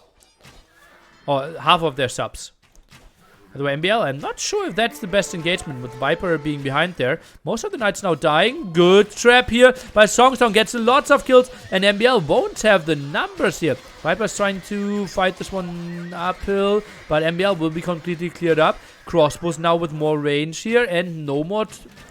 Or half of their subs. By the way, MBL, I'm not sure if that's the best engagement with Viper being behind there. Most of the knights now dying. Good trap here by Song. Gets lots of kills. And MBL won't have the numbers here. Viper's trying to fight this one uphill. But MBL will be completely cleared up. Crossbows now with more range here. And no more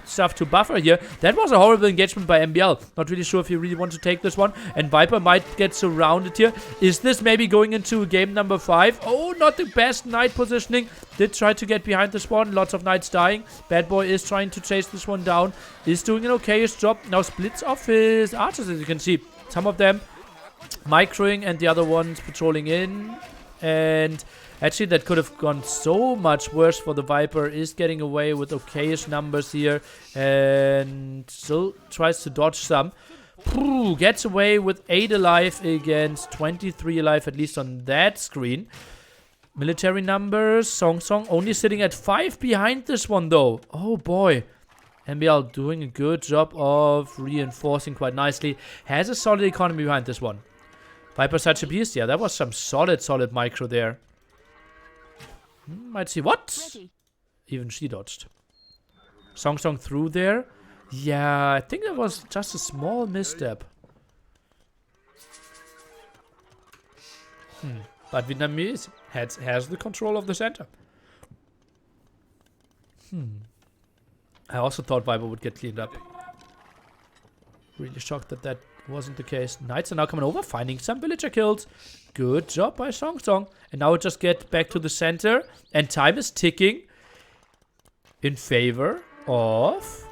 stuff to buffer here. That was a horrible engagement by MBL. Not really sure if he really wants to take this one. And Viper might get surrounded here. Is this maybe going into game number 5? Oh, not the best knight positioning. Did try to get behind this one. Lots of knights dying. Bad Boy is trying to chase this one down. Is doing an okayish job. Now splits off his archers, as you can see. Some of them microing and the other ones patrolling in. And actually that could have gone so much worse for the Viper. Is getting away with okayish numbers here. And still tries to dodge some. Gets away with 8 alive against 23 alive, at least on that screen. Military numbers. Song only sitting at 5 behind this one though. Oh boy. MBL doing a good job of reinforcing quite nicely. Has a solid economy behind this one. Viper such a beast. Yeah, that was some solid micro there. Might see what? Ready. Even she dodged. Song through there. Yeah, I think that was just a small misstep. But Vietnamese has the control of the center. I also thought Viper would get cleaned up. Really shocked that that wasn't the case. Knights are now coming over, finding some villager kills. Good job by Song. And now it just get back to the center. And time is ticking in favor of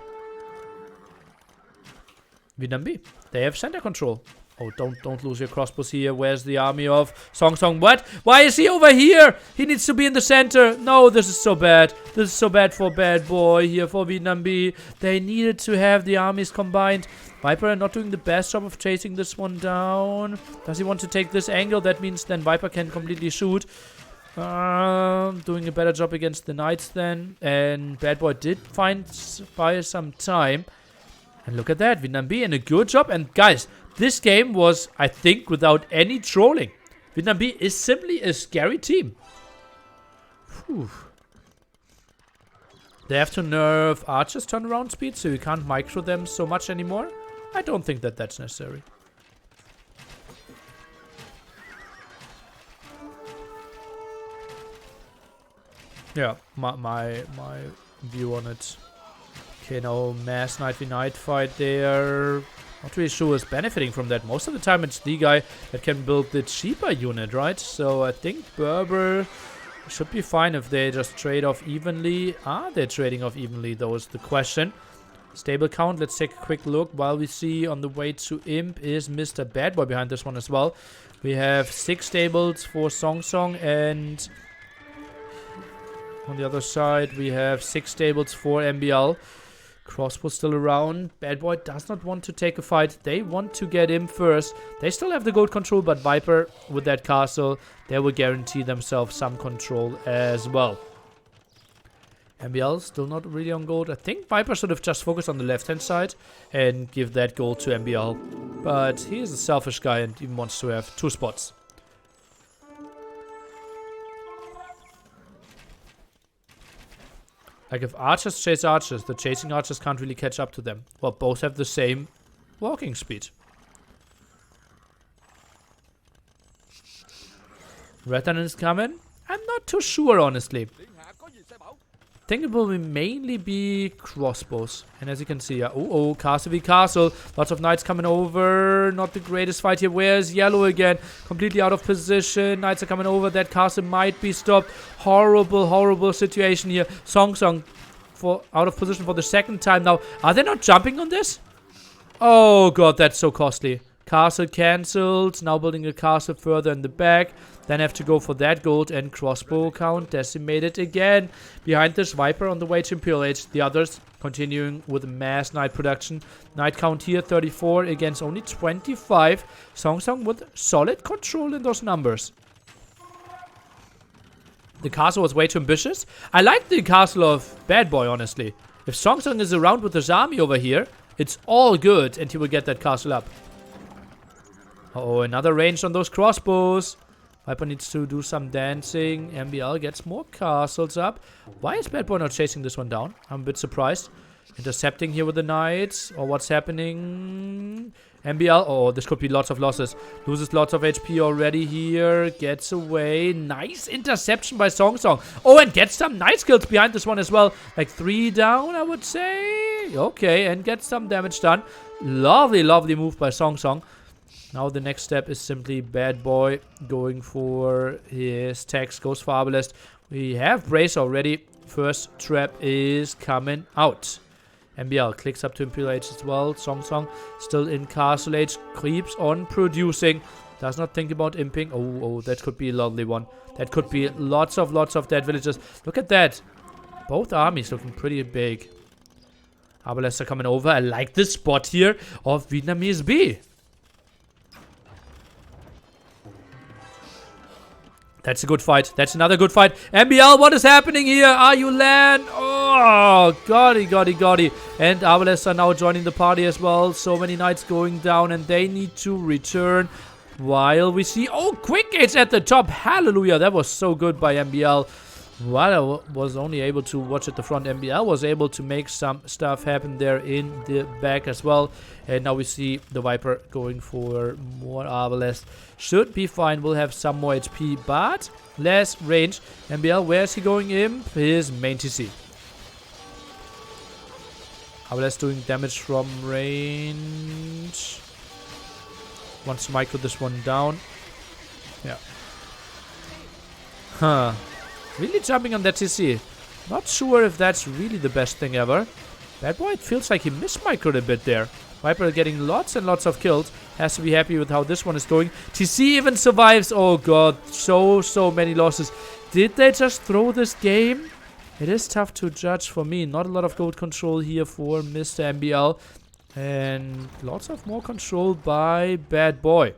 Vietnam B. They have center control. Oh, don't lose your crossbows here. Where's the army of Song? What? Why is he over here? He needs to be in the center. No, this is so bad. This is so bad for Bad Boy here for Vietnam B. They needed to have the armies combined. Viper not doing the best job of chasing this one down. Does he want to take this angle? That means then Viper can completely shoot. Doing a better job against the knights then. And Bad Boy did buy some time. And look at that. Vietnam B and a good job. And guys, this game was, I think, without any trolling. Vietnam B is simply a scary team. Whew. They have to nerf Archer's turnaround speed, so you can't micro them so much anymore. I don't think that that's necessary. Yeah, my view on it. Okay, now mass Knight v Knight fight there. Not really sure who's benefiting from that. Most of the time it's the guy that can build the cheaper unit, right? So I think Berber Should be fine if they just trade off evenly. Are they trading off evenly, though, is the question. Stable count, let's take a quick look. While we see on the way to Imp is Mr. Bad Boy behind this one as well. We have 6 stables for Song Song, and on the other side we have 6 stables for MBL. Crossbow still around. Bad Boy does not want to take a fight. They want to get him first. They still have the gold control, but Viper with that castle, they will guarantee themselves some control as well. MBL still not really on gold. I think Viper should have just focused on the left-hand side and give that gold to MBL. But he is a selfish guy and even wants to have 2 spots. Like if archers chase archers, the chasing archers can't really catch up to them. Well, both have the same walking speed. Rattan is coming. I'm not too sure, honestly. I think it will mainly be crossbows. And as you can see, castle v castle. Lots of knights coming over. Not the greatest fight here. Where's yellow again? Completely out of position. Knights are coming over. That castle might be stopped. Horrible, horrible situation here. Song Song out of position for the second time now. Are they not jumping on this? Oh god, that's so costly. Castle cancelled. Now building a castle further in the back. Then have to go for that gold, and crossbow count decimated again. Behind this, Viper on the way to Imperial Age. The others continuing with mass knight production. Knight count here 34 against only 25. Song Song with solid control in those numbers. The castle was way too ambitious. I like the castle of Bad Boy, honestly. If Song Song is around with his army over here, it's all good, and he will get that castle up. Uh-oh, another range on those crossbows. Viper needs to do some dancing. MBL gets more castles up. Why is Bad Boy not chasing this one down? I'm a bit surprised. Intercepting here with the knights. Or what's happening? MBL. Oh, this could be lots of losses. Loses lots of HP already here. Gets away. Nice interception by Song Song. Oh, and gets some nice kills behind this one as well. Like 3 down, I would say. Okay, and gets some damage done. Lovely, lovely move by Song Song. Now the next step is simply Bad Boy going for his tags, goes for Arbalest. We have Brace already. First trap is coming out. MBL clicks up to Imperial Age as well. Song Song still in Castle Age. Creeps on producing. Does not think about imping. Oh, that could be a lovely one. That could be lots of dead villagers. Look at that. Both armies looking pretty big. Arbalest are coming over. I like this spot here of Vietnamese B. That's a good fight. That's another good fight. MBL, what is happening here? Are you land? Oh, Gotti. And Arbalest are now joining the party as well. So many knights going down, and they need to return. While we see... Oh, quick gates at the top. Hallelujah. That was so good by MBL. While I was only able to watch at the front, MBL was able to make some stuff happen there in the back as well. And now we see the Viper going for more Arbalest. Should be fine. We'll have some more HP, but less range. MBL, where is he going in? His main TC. Arbalest doing damage from range. Wants to micro this one down. Yeah. Huh. Really jumping on that TC. Not sure if that's really the best thing ever. Bad Boy, it feels like he mismicroed a bit there. Viper getting lots and lots of kills. Has to be happy with how this one is going. TC even survives. Oh god, so many losses. Did they just throw this game? It is tough to judge for me. Not a lot of gold control here for Mr. MBL. And lots of more control by Bad Boy.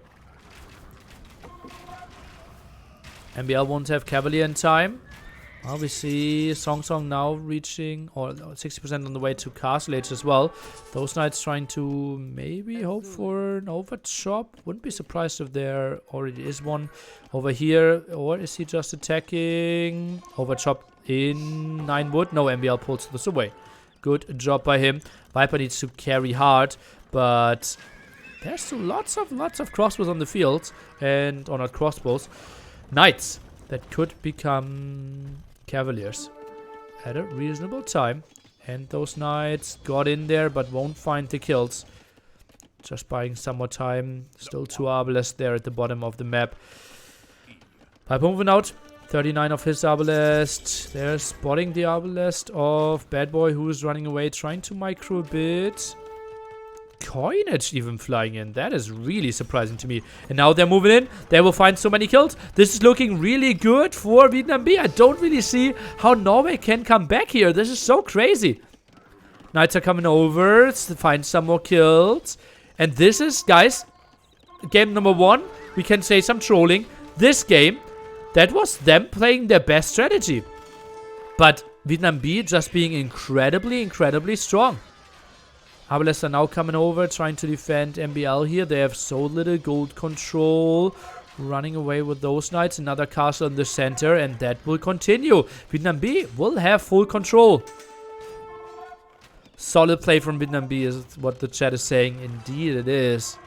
MBL won't have Cavalier in time. Well, we see Song Song now reaching, or 60% on the way to Castle Age as well. Those knights trying to maybe hope for an overchop. Wouldn't be surprised if there already is one over here. Or is he just attacking? Overchop in 9 wood. No, MBL pulls this away. Good job by him. Viper needs to carry hard, but there's still lots of crossbows on the field. And, or not crossbows, knights that could become Cavaliers at a reasonable time. And those knights got in there but won't find the kills. Just buying some more time. Still 2 Arbalest there at the bottom of the map. Viper moving out. 39 of his Arbalest. They're spotting the Arbalest of Bad Boy, who is running away, trying to micro a bit. Coinage even flying in. That is really surprising to me. And now they're moving in. They will find so many kills. This is looking really good for Vietnam B. I don't really see how Norway can come back here. This is so crazy. Knights are coming over to find some more kills. And this is, guys, game number 1. We can say some trolling. This game, that was them playing their best strategy. But Vietnam B just being incredibly strong. Arbalest are now coming over, trying to defend MBL here. They have so little gold control. Running away with those knights. Another castle in the center, and that will continue. Vietnam B will have full control. Solid play from Vietnam B is what the chat is saying. Indeed it is.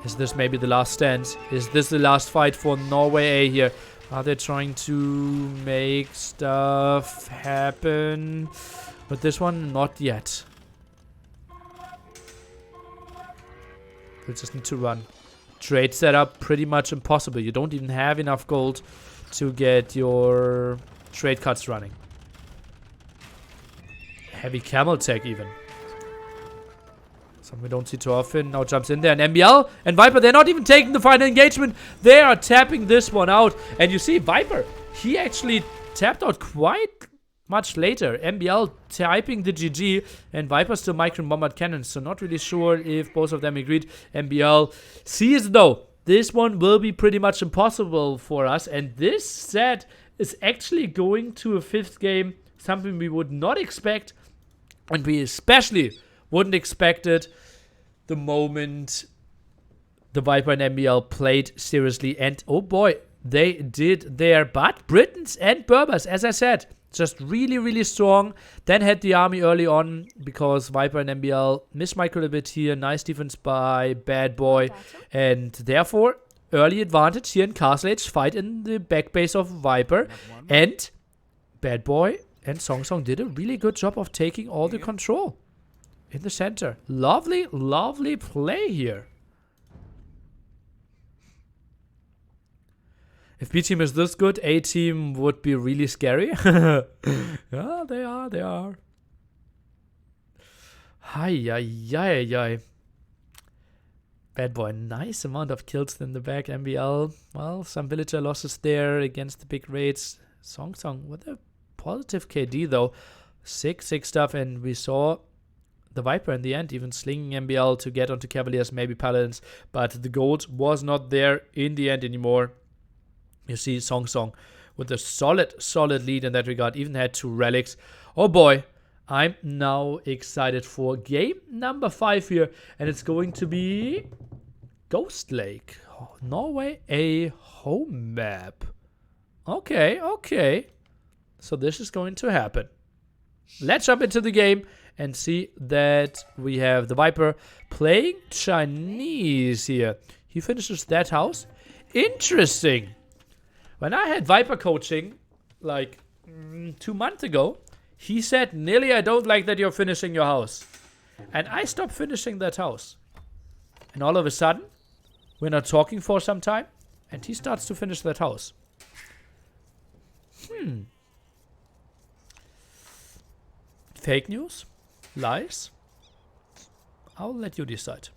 Is this maybe the last stand? Is this the last fight for Norway A here? Are they trying to make stuff happen? But this one, not yet. They just need to run. Trade setup, pretty much impossible. You don't even have enough gold to get your trade cuts running. Heavy camel tech even. Something we don't see too often. Now jumps in there. And MBL and Viper, they're not even taking the final engagement. They are tapping this one out. And you see, Viper, he actually tapped out quite much later. MBL typing the GG. And Viper still micro bombard cannons. So not really sure if both of them agreed. MBL sees though, this one will be pretty much impossible for us. And this set is actually going to a 5th game. Something we would not expect. And we especially wouldn't expect it the moment the Viper and MBL played seriously. And oh boy, they did there. But Britons and Berbers, as I said, just really strong. Then had the army early on because Viper and MBL mismicroed a bit here. Nice defense by Bad Boy. And therefore, early advantage here in Castle Age. Fight in the back base of Viper. And Bad Boy and Song Song did a really good job of taking all the control in the center. Lovely play here. If B team is this good, A team would be really scary. Yeah, they are. Hi. Bad Boy, nice amount of kills in the back. MBL, well, some villager losses there against the big raids. Song with a positive KD though. 6 stuff, and we saw the Viper in the end even slinging MBL to get onto Cavaliers, maybe Paladins, but the gold was not there in the end anymore. You see Song with a solid lead in that regard, even had 2 relics. Oh boy, I'm now excited for game number 5 here, and it's going to be Ghost Lake. Norway A home map. Okay. So this is going to happen. Let's jump into the game and see that we have the Viper playing Chinese here. He finishes that house. Interesting. When I had Viper coaching, like 2 months ago, he said, Nilly, I don't like that you're finishing your house. And I stopped finishing that house. And all of a sudden, we're not talking for some time, and he starts to finish that house. Fake news? Lies? I'll let you decide.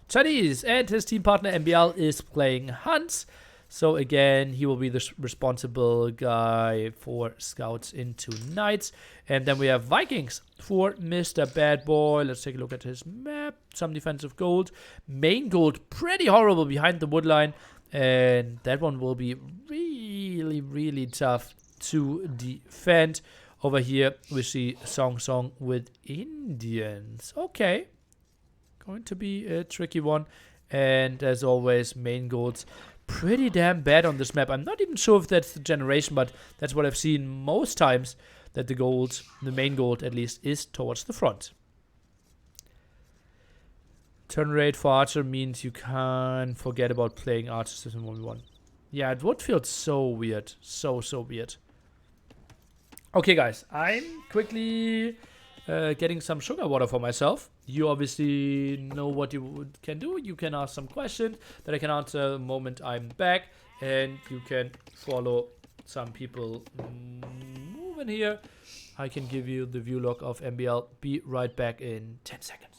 Chinese and his team partner MBL is playing Hans. So again, he will be the responsible guy for scouts into knights. And then we have Vikings for Mr. Bad Boy. Let's take a look at his map. Some defensive gold. Main gold, pretty horrible behind the wood line. And that one will be really tough to defend. Over here, we see Song with Indians. Okay. Going to be a tricky one. And as always, main golds pretty damn bad on this map. I'm not even sure if that's the generation, but that's what I've seen most times, that the gold, the main gold at least, is towards the front. Turn rate for Archer means you can't forget about playing Archers in 1v1. Yeah, it would feel so weird. So weird. Okay, guys, I'm quickly getting some sugar water for myself. You obviously know what you can do. You can ask some questions that I can answer the moment I'm back. And you can follow some people move in here, I can give you the view log of MBL. Be right back in 10 seconds.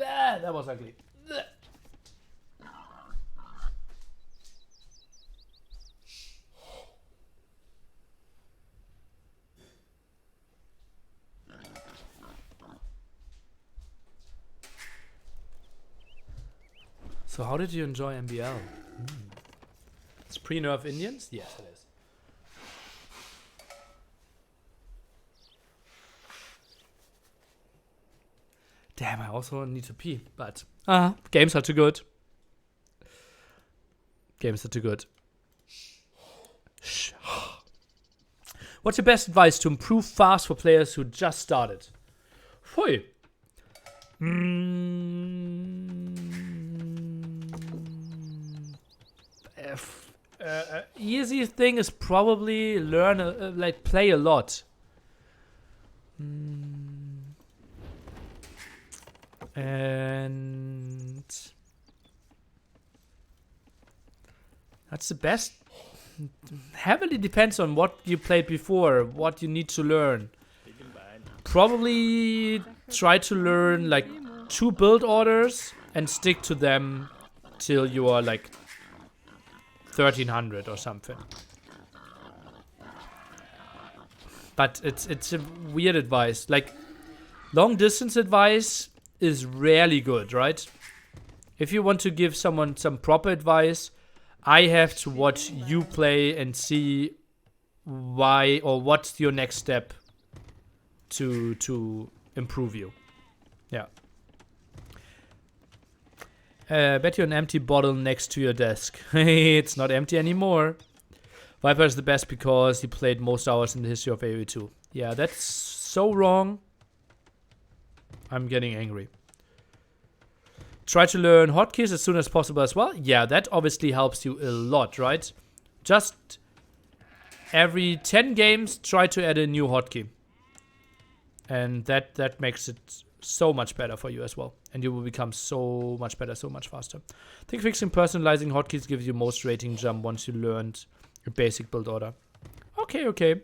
Ah, that was ugly. So how did you enjoy MBL? It's pre-nerf Indians? Yes, it is. Damn, I also need to pee, but games are too good. Games are too good. Shh. What's your best advice to improve fast for players who just started? Phui. Easy thing is probably learn, like play a lot. And that's the best. Heavily depends on what you played before, what you need to learn. Probably try to learn like 2 build orders and stick to them till you are like 1300 or something. But it's a weird advice. Like long distance advice is rarely good, right? If you want to give someone some proper advice, I have to watch you play and see why or what's your next step to improve you. Yeah. Bet you an empty bottle next to your desk. It's not empty anymore. Viper is the best because he played most hours in the history of AoE2. Yeah, that's so wrong. I'm getting angry. Try to learn hotkeys as soon as possible as well. Yeah, that obviously helps you a lot, right? Just every 10 games, try to add a new hotkey. And that makes it so much better for you as well. And you will become so much better, so much faster. I think fixing personalizing hotkeys gives you most rating jump once you learned your basic build order. Okay.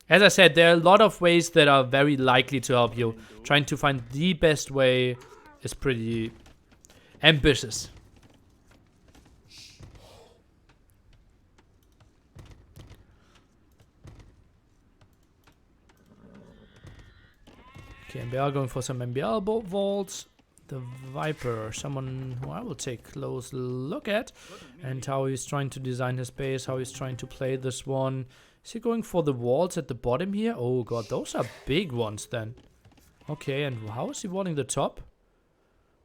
As I said, there are a lot of ways that are very likely to help you. Trying to find the best way is pretty ambitious. Okay, MBL going for some MBL vaults. The Viper, someone who I will take a close look at, and how he's trying to design his base, how he's trying to play this one. Is he going for the walls at the bottom here? Oh god, those are big ones then. Okay, and how is he wanting the top?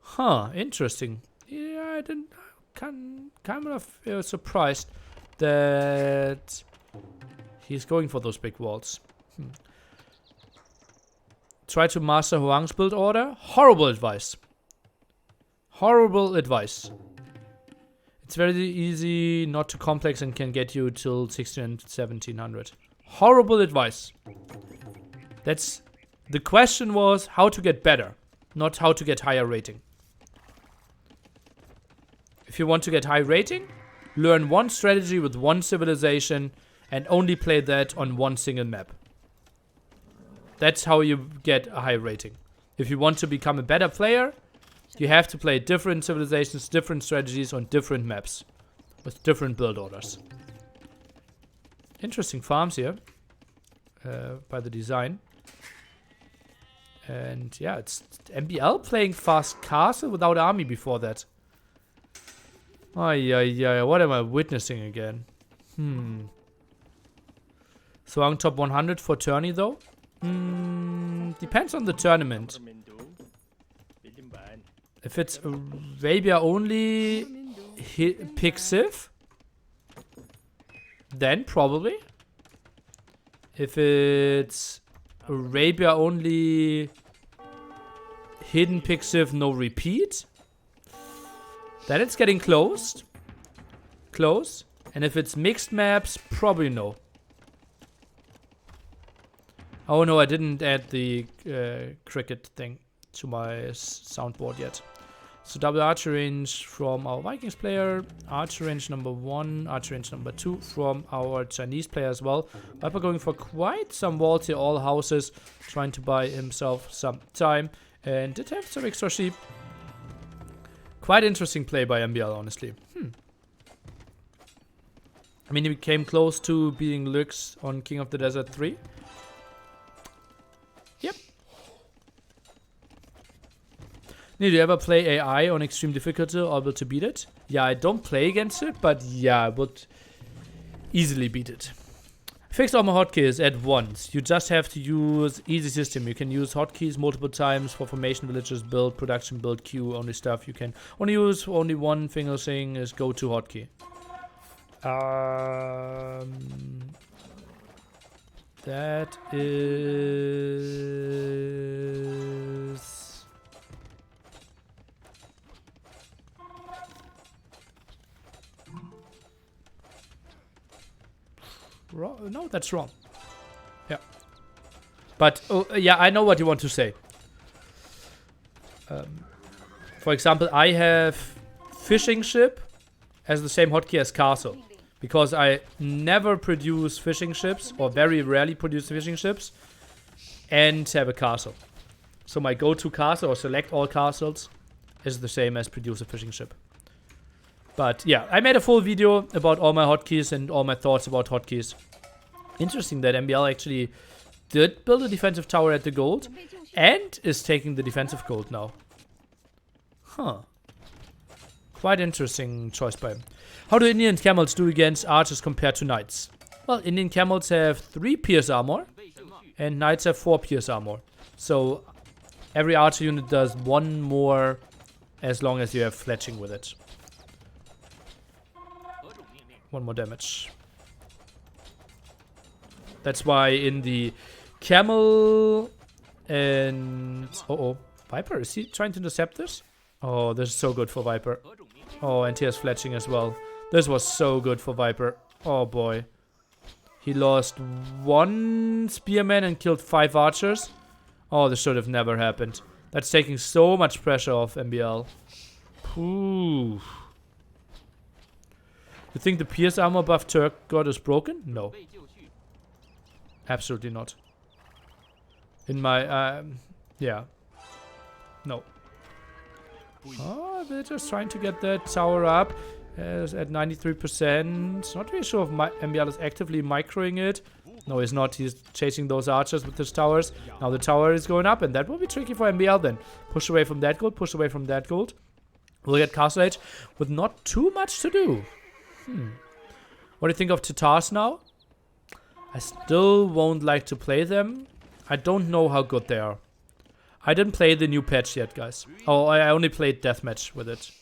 Huh, interesting. Yeah, kind of surprised that he's going for those big walls. Try to master Huang's build order. Horrible advice. Horrible advice. It's very easy, not too complex, and can get you till 1600 and 1700. Horrible advice. That's the question was how to get better, not how to get higher rating. If you want to get high rating, learn one strategy with one civilization and only play that on one single map. That's how you get a high rating. If you want to become a better player, you have to play different civilizations, different strategies on different maps with different build orders. Interesting farms here by the design. And yeah, it's MBL playing fast castle without army before that. Ay, what am I witnessing again? So on top 100 for tourney though? Depends on the tournament. If it's Arabia only pick Civ, then probably. If it's Arabia only hidden pick Civ, no repeat, then it's getting close. And if it's mixed maps, probably no. Oh no, I didn't add the cricket thing to my soundboard yet. So double archer range from our Vikings player, archer range number 1, archer range number 2 from our Chinese player as well. Viper going for quite some walls here, all houses, trying to buy himself some time, and did have some extra sheep. Quite interesting play by MBL, honestly. I mean, he came close to being Lux on King of the Desert 3. Yep. Did you ever play AI on extreme difficulty or able to beat it? Yeah, I don't play against it, but yeah, I would easily beat it. Fixed all my hotkeys at once. You just have to use easy system. You can use hotkeys multiple times for formation, villages, build, production, build, queue, only stuff you can only use for only one single thing is go to hotkey. That is... wrong. No, that's wrong. Yeah. But, yeah, I know what you want to say. For example, I have fishing ship as the same hotkey as castle. Because I never produce fishing ships, or very rarely produce fishing ships, and have a castle. So my go-to castle, or select all castles, is the same as produce a fishing ship. But yeah, I made a full video about all my hotkeys and all my thoughts about hotkeys. Interesting that MBL actually did build a defensive tower at the gold, and is taking the defensive gold now. Huh. Quite interesting choice by him. How do Indian camels do against archers compared to knights? Well, Indian camels have 3 pierce armor, and knights have 4 pierce armor. So every archer unit does 1 more as long as you have fletching with it. 1 more damage. That's why in the camel and... Viper, is he trying to intercept this? Oh, this is so good for Viper. Oh, and he has fletching as well. This was so good for Viper. Oh boy. He lost 1 spearman and killed 5 archers. Oh, this should have never happened. That's taking so much pressure off MBL. Ooh. You think the pierce armor buff Turk god is broken? No. Absolutely not. In my, yeah. No. Oh, they're just trying to get that tower up. At 93%. Not really sure if MBL is actively microing it. No, he's not. He's chasing those archers with his towers. Now the tower is going up, and that will be tricky for MBL then. Push away from that gold, push away from that gold. We'll get Castle Age with not too much to do. What do you think of Tatars now? I still won't like to play them. I don't know how good they are. I didn't play the new patch yet, guys. Oh, I only played deathmatch with it.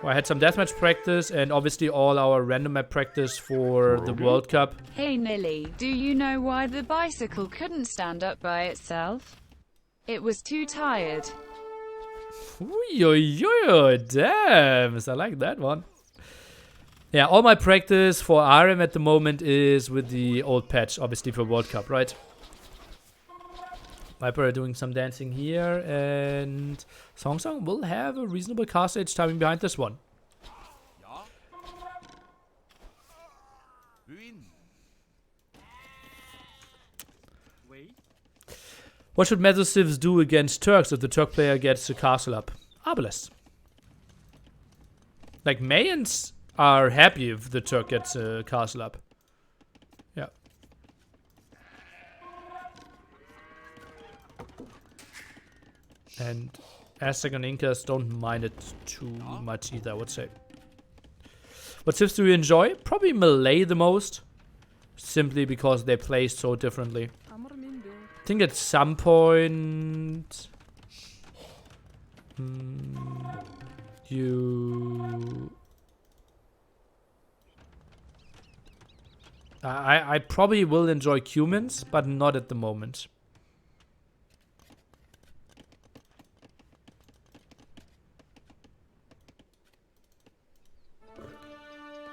Well, I had some deathmatch practice and obviously all our random map practice for the World Cup. Hey Nilly, do you know why the bicycle couldn't stand up by itself? It was too tired. Ooh, damn, I like that one. Yeah, all my practice for RM at the moment is with the old patch, obviously for World Cup, right? Viper are doing some dancing here, and Song Song will have a reasonable cast age timing behind this one. What should Metal Civs do against Turks if the Turk player gets the castle up? Arbalest. Like, Mayans are happy if the Turk gets a castle up. Yeah. And Aztec and Incas don't mind it too much either, I would say. What civs do you enjoy? Probably Malay the most. Simply because they play so differently. I think at some point... I probably will enjoy Cumans, but not at the moment.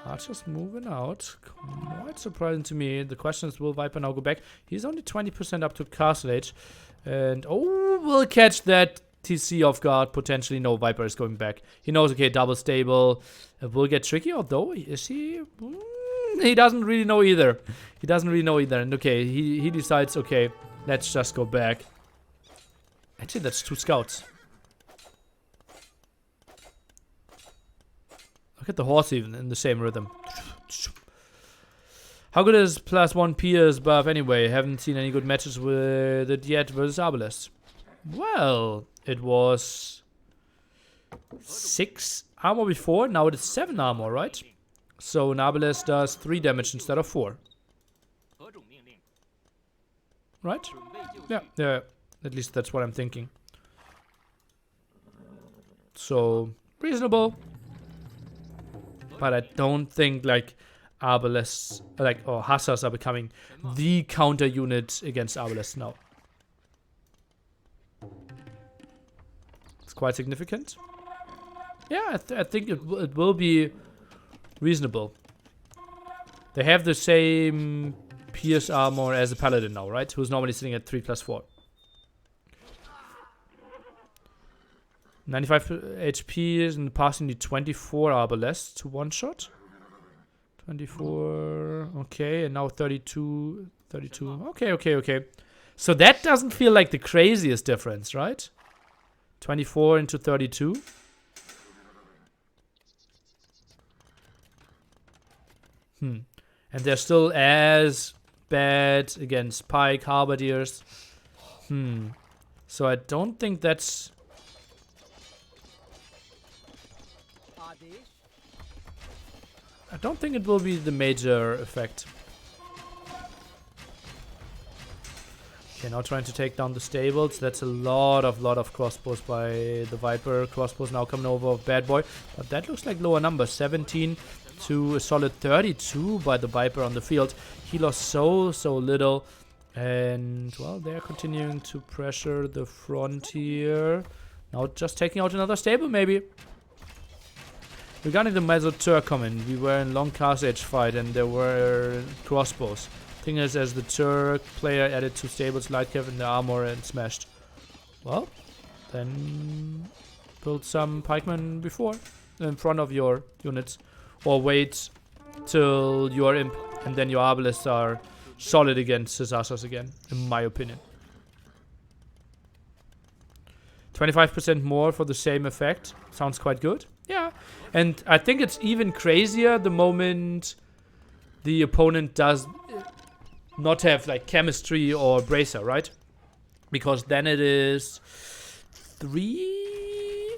Archer's moving out. Quite surprising to me. The question is, will Viper now go back? He's only 20% up to Castle Age. And, oh, we'll catch that TC off guard. Potentially, no, Viper is going back. He knows, okay, double stable. It will get tricky, although, is he? He doesn't really know either. He doesn't really know either. And okay, he decides, okay, let's just go back. Actually, that's 2 scouts. Look at the horse even in the same rhythm. How good is +1 Pierce buff anyway? Haven't seen any good matches with it yet versus Arbalest. Well, it was 6 armor before, now it is 7 armor, right? So Arbalest does 3 damage instead of 4. Right? Yeah, at least that's what I'm thinking. So, reasonable. But I don't think, like, Arbalest, or Hussars are becoming the counter unit against Arbalest now. It's quite significant. Yeah, I think it will be reasonable. They have the same Pierce armor as a Paladin now, right? Who's normally sitting at 3+4. 95 HP is in the past, you need 24 Arbalest to one-shot. 24, okay, and now 32, okay. So that doesn't feel like the craziest difference, right? 24 into 32. And they're still as bad against Pike, Halberdiers. So I don't think that's... I don't think it will be the major effect. Okay, now trying to take down the stables. That's a lot of crossbows by the Viper. Crossbows now coming over of Bad Boy. But that looks like lower numbers. 17 to a solid 32 by the Viper on the field. He lost so little. And, well, they're continuing to pressure the frontier. Now just taking out another stable, maybe. Regarding the Meso Turk comment, we were in long Cast Age fight and there were crossbows. Thing is, as the Turk player added 2 stables, light cav in the armor and smashed. Well, then build some pikemen before, in front of your units. Or wait till your imp and then your arbalists are solid against his Hussars again, in my opinion. 25% more for the same effect. Sounds quite good. Yeah. And I think it's even crazier the moment the opponent does not have like chemistry or bracer, right? Because then it is 2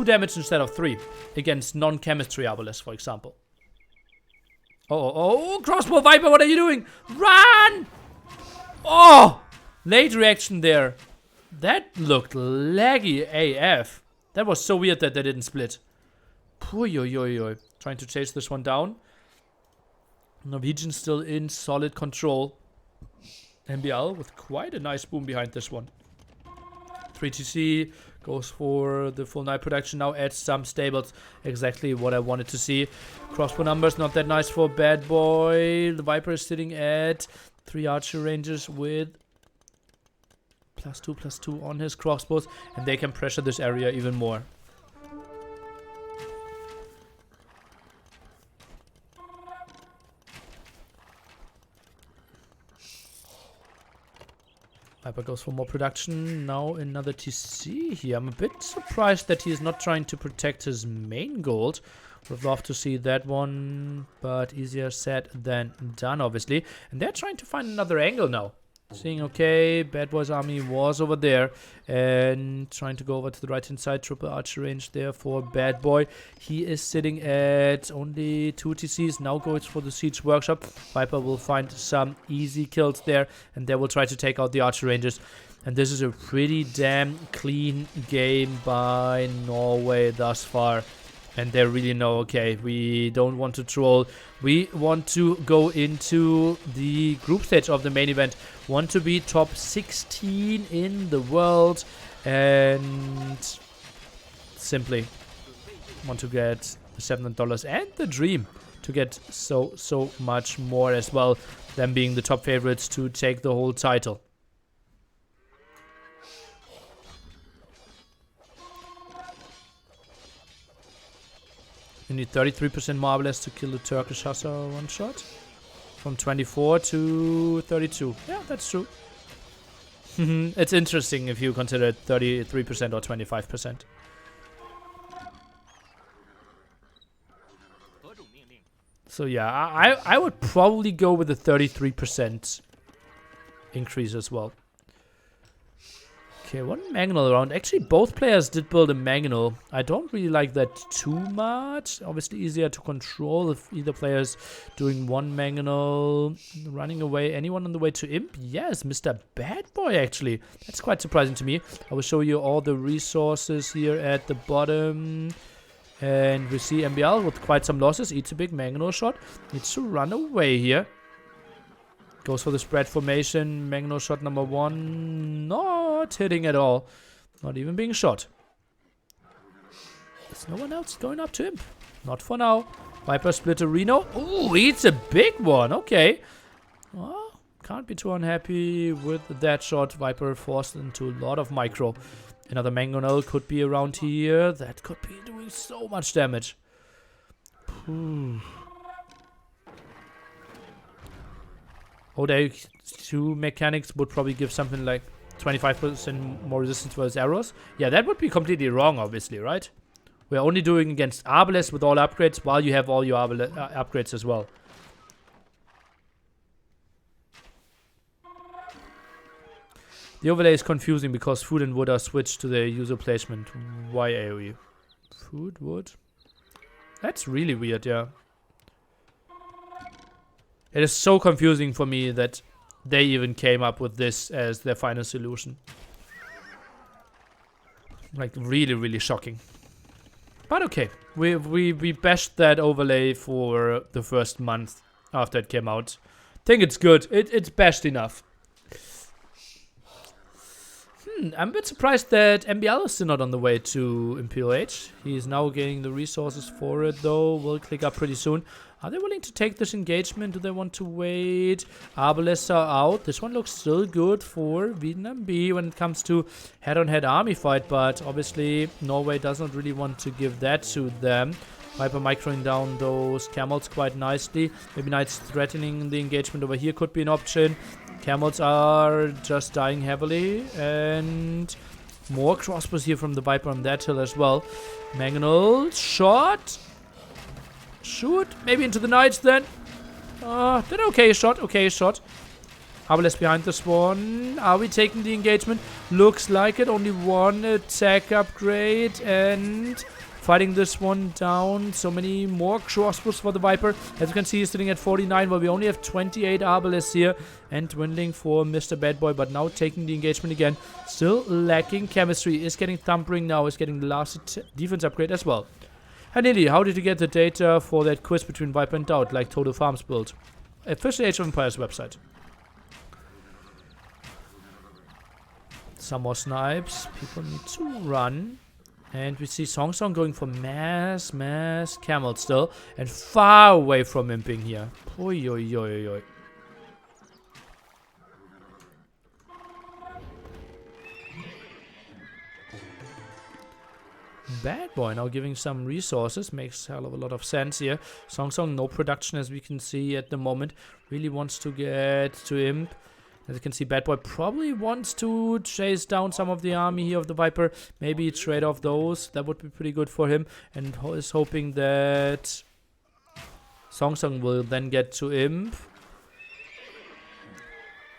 damage instead of 3 against non-chemistry Arbalest, for example. Oh, crossbow Viper, what are you doing? Run! Oh, late reaction there. That looked laggy AF. That was so weird that they didn't split. Trying to chase this one down. Norwegian still in solid control. MBL with quite a nice boom behind this one. 3TC goes for the full night production. Now adds some stables. Exactly what I wanted to see. Crossbow numbers not that nice for Bad Boy. The Viper is sitting at 3 archer ranges with +2/+2 on his crossbows. And they can pressure this area even more. Viper goes for more production. Now another TC here. I'm a bit surprised that he is not trying to protect his main gold. Would have loved to see that one, but easier said than done, obviously. And they're trying to find another angle now. Seeing, okay, Bad Boy's army was over there. And trying to go over to the right-hand side. Triple archer range there for Bad Boy. He is sitting at only 2 TCs. Now goes for the Siege Workshop. Viper will find some easy kills there. And they will try to take out the archer ranges. And this is a pretty damn clean game by Norway thus far. And they really know, okay, we don't want to troll. We want to go into the group stage of the main event. Want to be top 16 in the world. And simply want to get the $700 and the dream to get so much more as well. Them being the top favorites to take the whole title. You need 33% more Arbalest to kill the Turkish Hussar one shot. From 24 to 32. Yeah, that's true. It's interesting if you consider it 33% or 25%. So yeah, I would probably go with the 33% increase as well. Okay, one Mangonel around. Actually, both players did build a Mangonel. I don't really like that too much. Obviously, easier to control if either player's doing one Mangonel. Running away. Anyone on the way to Imp? Yes, Mr. Bad Boy, actually. That's quite surprising to me. I will show you all the resources here at the bottom. And we see MBL with quite some losses. Eats a big Mangonel shot. Needs to run away here. Goes for the spread formation. Mangonel shot number 1. Not hitting at all. Not even being shot. There's no one else going up to him. Not for now. Viper split a Reno. Ooh, eats a big one. Okay. Well, can't be too unhappy with that shot. Viper forced into a lot of micro. Another Mangonel could be around here. That could be doing so much damage. Oday 2 mechanics would probably give something like 25% more resistance for his arrows. Yeah, that would be completely wrong, obviously, right? We're only doing against Arbalest with all upgrades, while you have all your upgrades as well. The overlay is confusing because food and wood are switched to their user placement. Why AoE? Food, wood? That's really weird, yeah. It is so confusing for me that they even came up with this as their final solution. Like, really, really shocking. But okay, we bashed that overlay for the first month after it came out. Think it's good. It's bashed enough. I'm a bit surprised that MBL is still not on the way to Imperial Age. He is now getting the resources for it, though. Will click up pretty soon. Are they willing to take this engagement? Do they want to wait? Arbalests are out. This one looks still good for Vietnam B when it comes to head-on-head army fight, but obviously Norway does not really want to give that to them. Viper microing down those camels quite nicely. Maybe Knights threatening the engagement over here could be an option. Camels are just dying heavily, and more crossbows here from the Viper on that hill as well. Mangonel shot. Shoot. Maybe into the Knights then. Then okay shot. Okay shot. Arbalest behind this one. Are we taking the engagement? Looks like it. Only one attack upgrade and fighting this one down. So many more crossbows for the Viper. As you can see, he's sitting at 49, while we only have 28 Arbalests here. And dwindling for Mr. Bad Boy, but now taking the engagement again. Still lacking chemistry. Is getting Thumpering now. Is getting the last defense upgrade as well. Hanili, how did you get the data for that quiz between Viper and Doubt, like Total Farms build? Official Age of Empires website. Some more snipes. People need to run. And we see Song Song going for mass camel still. And far away from imping here. Oi, oi, oi, oi. Bad Boy now giving some resources. Makes a hell of a lot of sense here. Song Song, no production as we can see at the moment. Really wants to get to Imp. As you can see, Bad Boy probably wants to chase down some of the army here of the Viper. Maybe trade off those. That would be pretty good for him. And is hoping that Song Song will then get to Imp.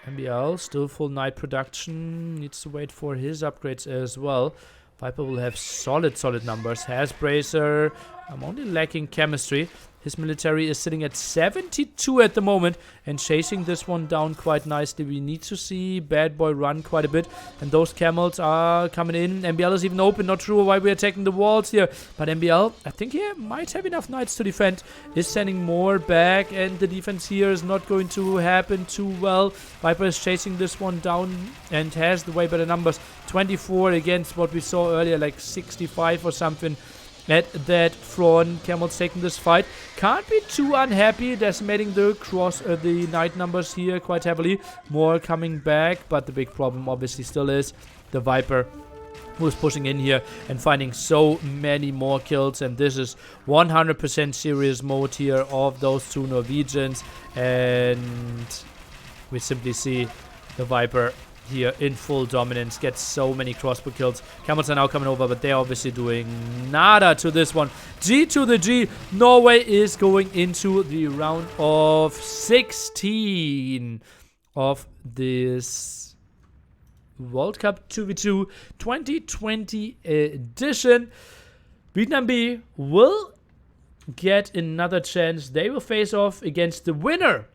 MBL, still full night production. Needs to wait for his upgrades as well. Viper will have solid numbers. Has Bracer. I'm only lacking chemistry. His military is sitting at 72 at the moment and chasing this one down quite nicely. We need to see Bad Boy run quite a bit. And those camels are coming in. MBL is even open. Not sure why we're taking the walls here. But MBL, I think he might have enough knights to defend. Is sending more back. And the defense here is not going to happen too well. Viper is chasing this one down and has the way better numbers. 24 against what we saw earlier, like 65 or something. At that front, Camel's taking this fight. Can't be too unhappy, decimating the knight numbers here quite heavily. More coming back, but the big problem obviously still is the Viper who's pushing in here and finding so many more kills. And this is 100% serious mode here of those two Norwegians. And we simply see the Viper here in full dominance, gets so many crossbow kills. Camels are now coming over, but they're obviously doing nada to this one. G to the G. Norway is going into the round of 16 of this World Cup 2v2 2020 edition. Vietnam B will get another chance. They will face off against the winner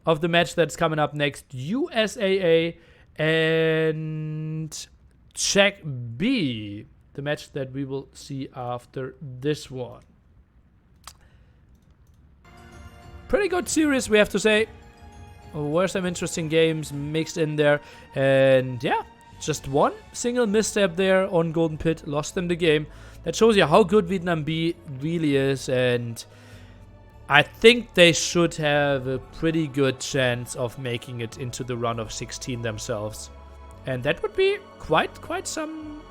of the match that's coming up next, USAA and Czech B, the match that we will see after this one. Pretty good series, we have to say. Were some interesting games mixed in there. And yeah, just one single misstep there on Golden Pit lost them the game. That shows you how good Vietnam B really is. And I think they should have a pretty good chance of making it into the round of 16 themselves. And that would be quite some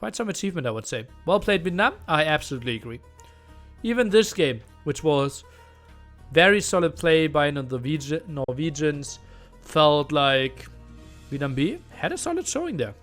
achievement, I would say. Well played, Vietnam. I absolutely agree. Even this game, which was very solid play by the Norwegians, felt like Vietnam B had a solid showing there.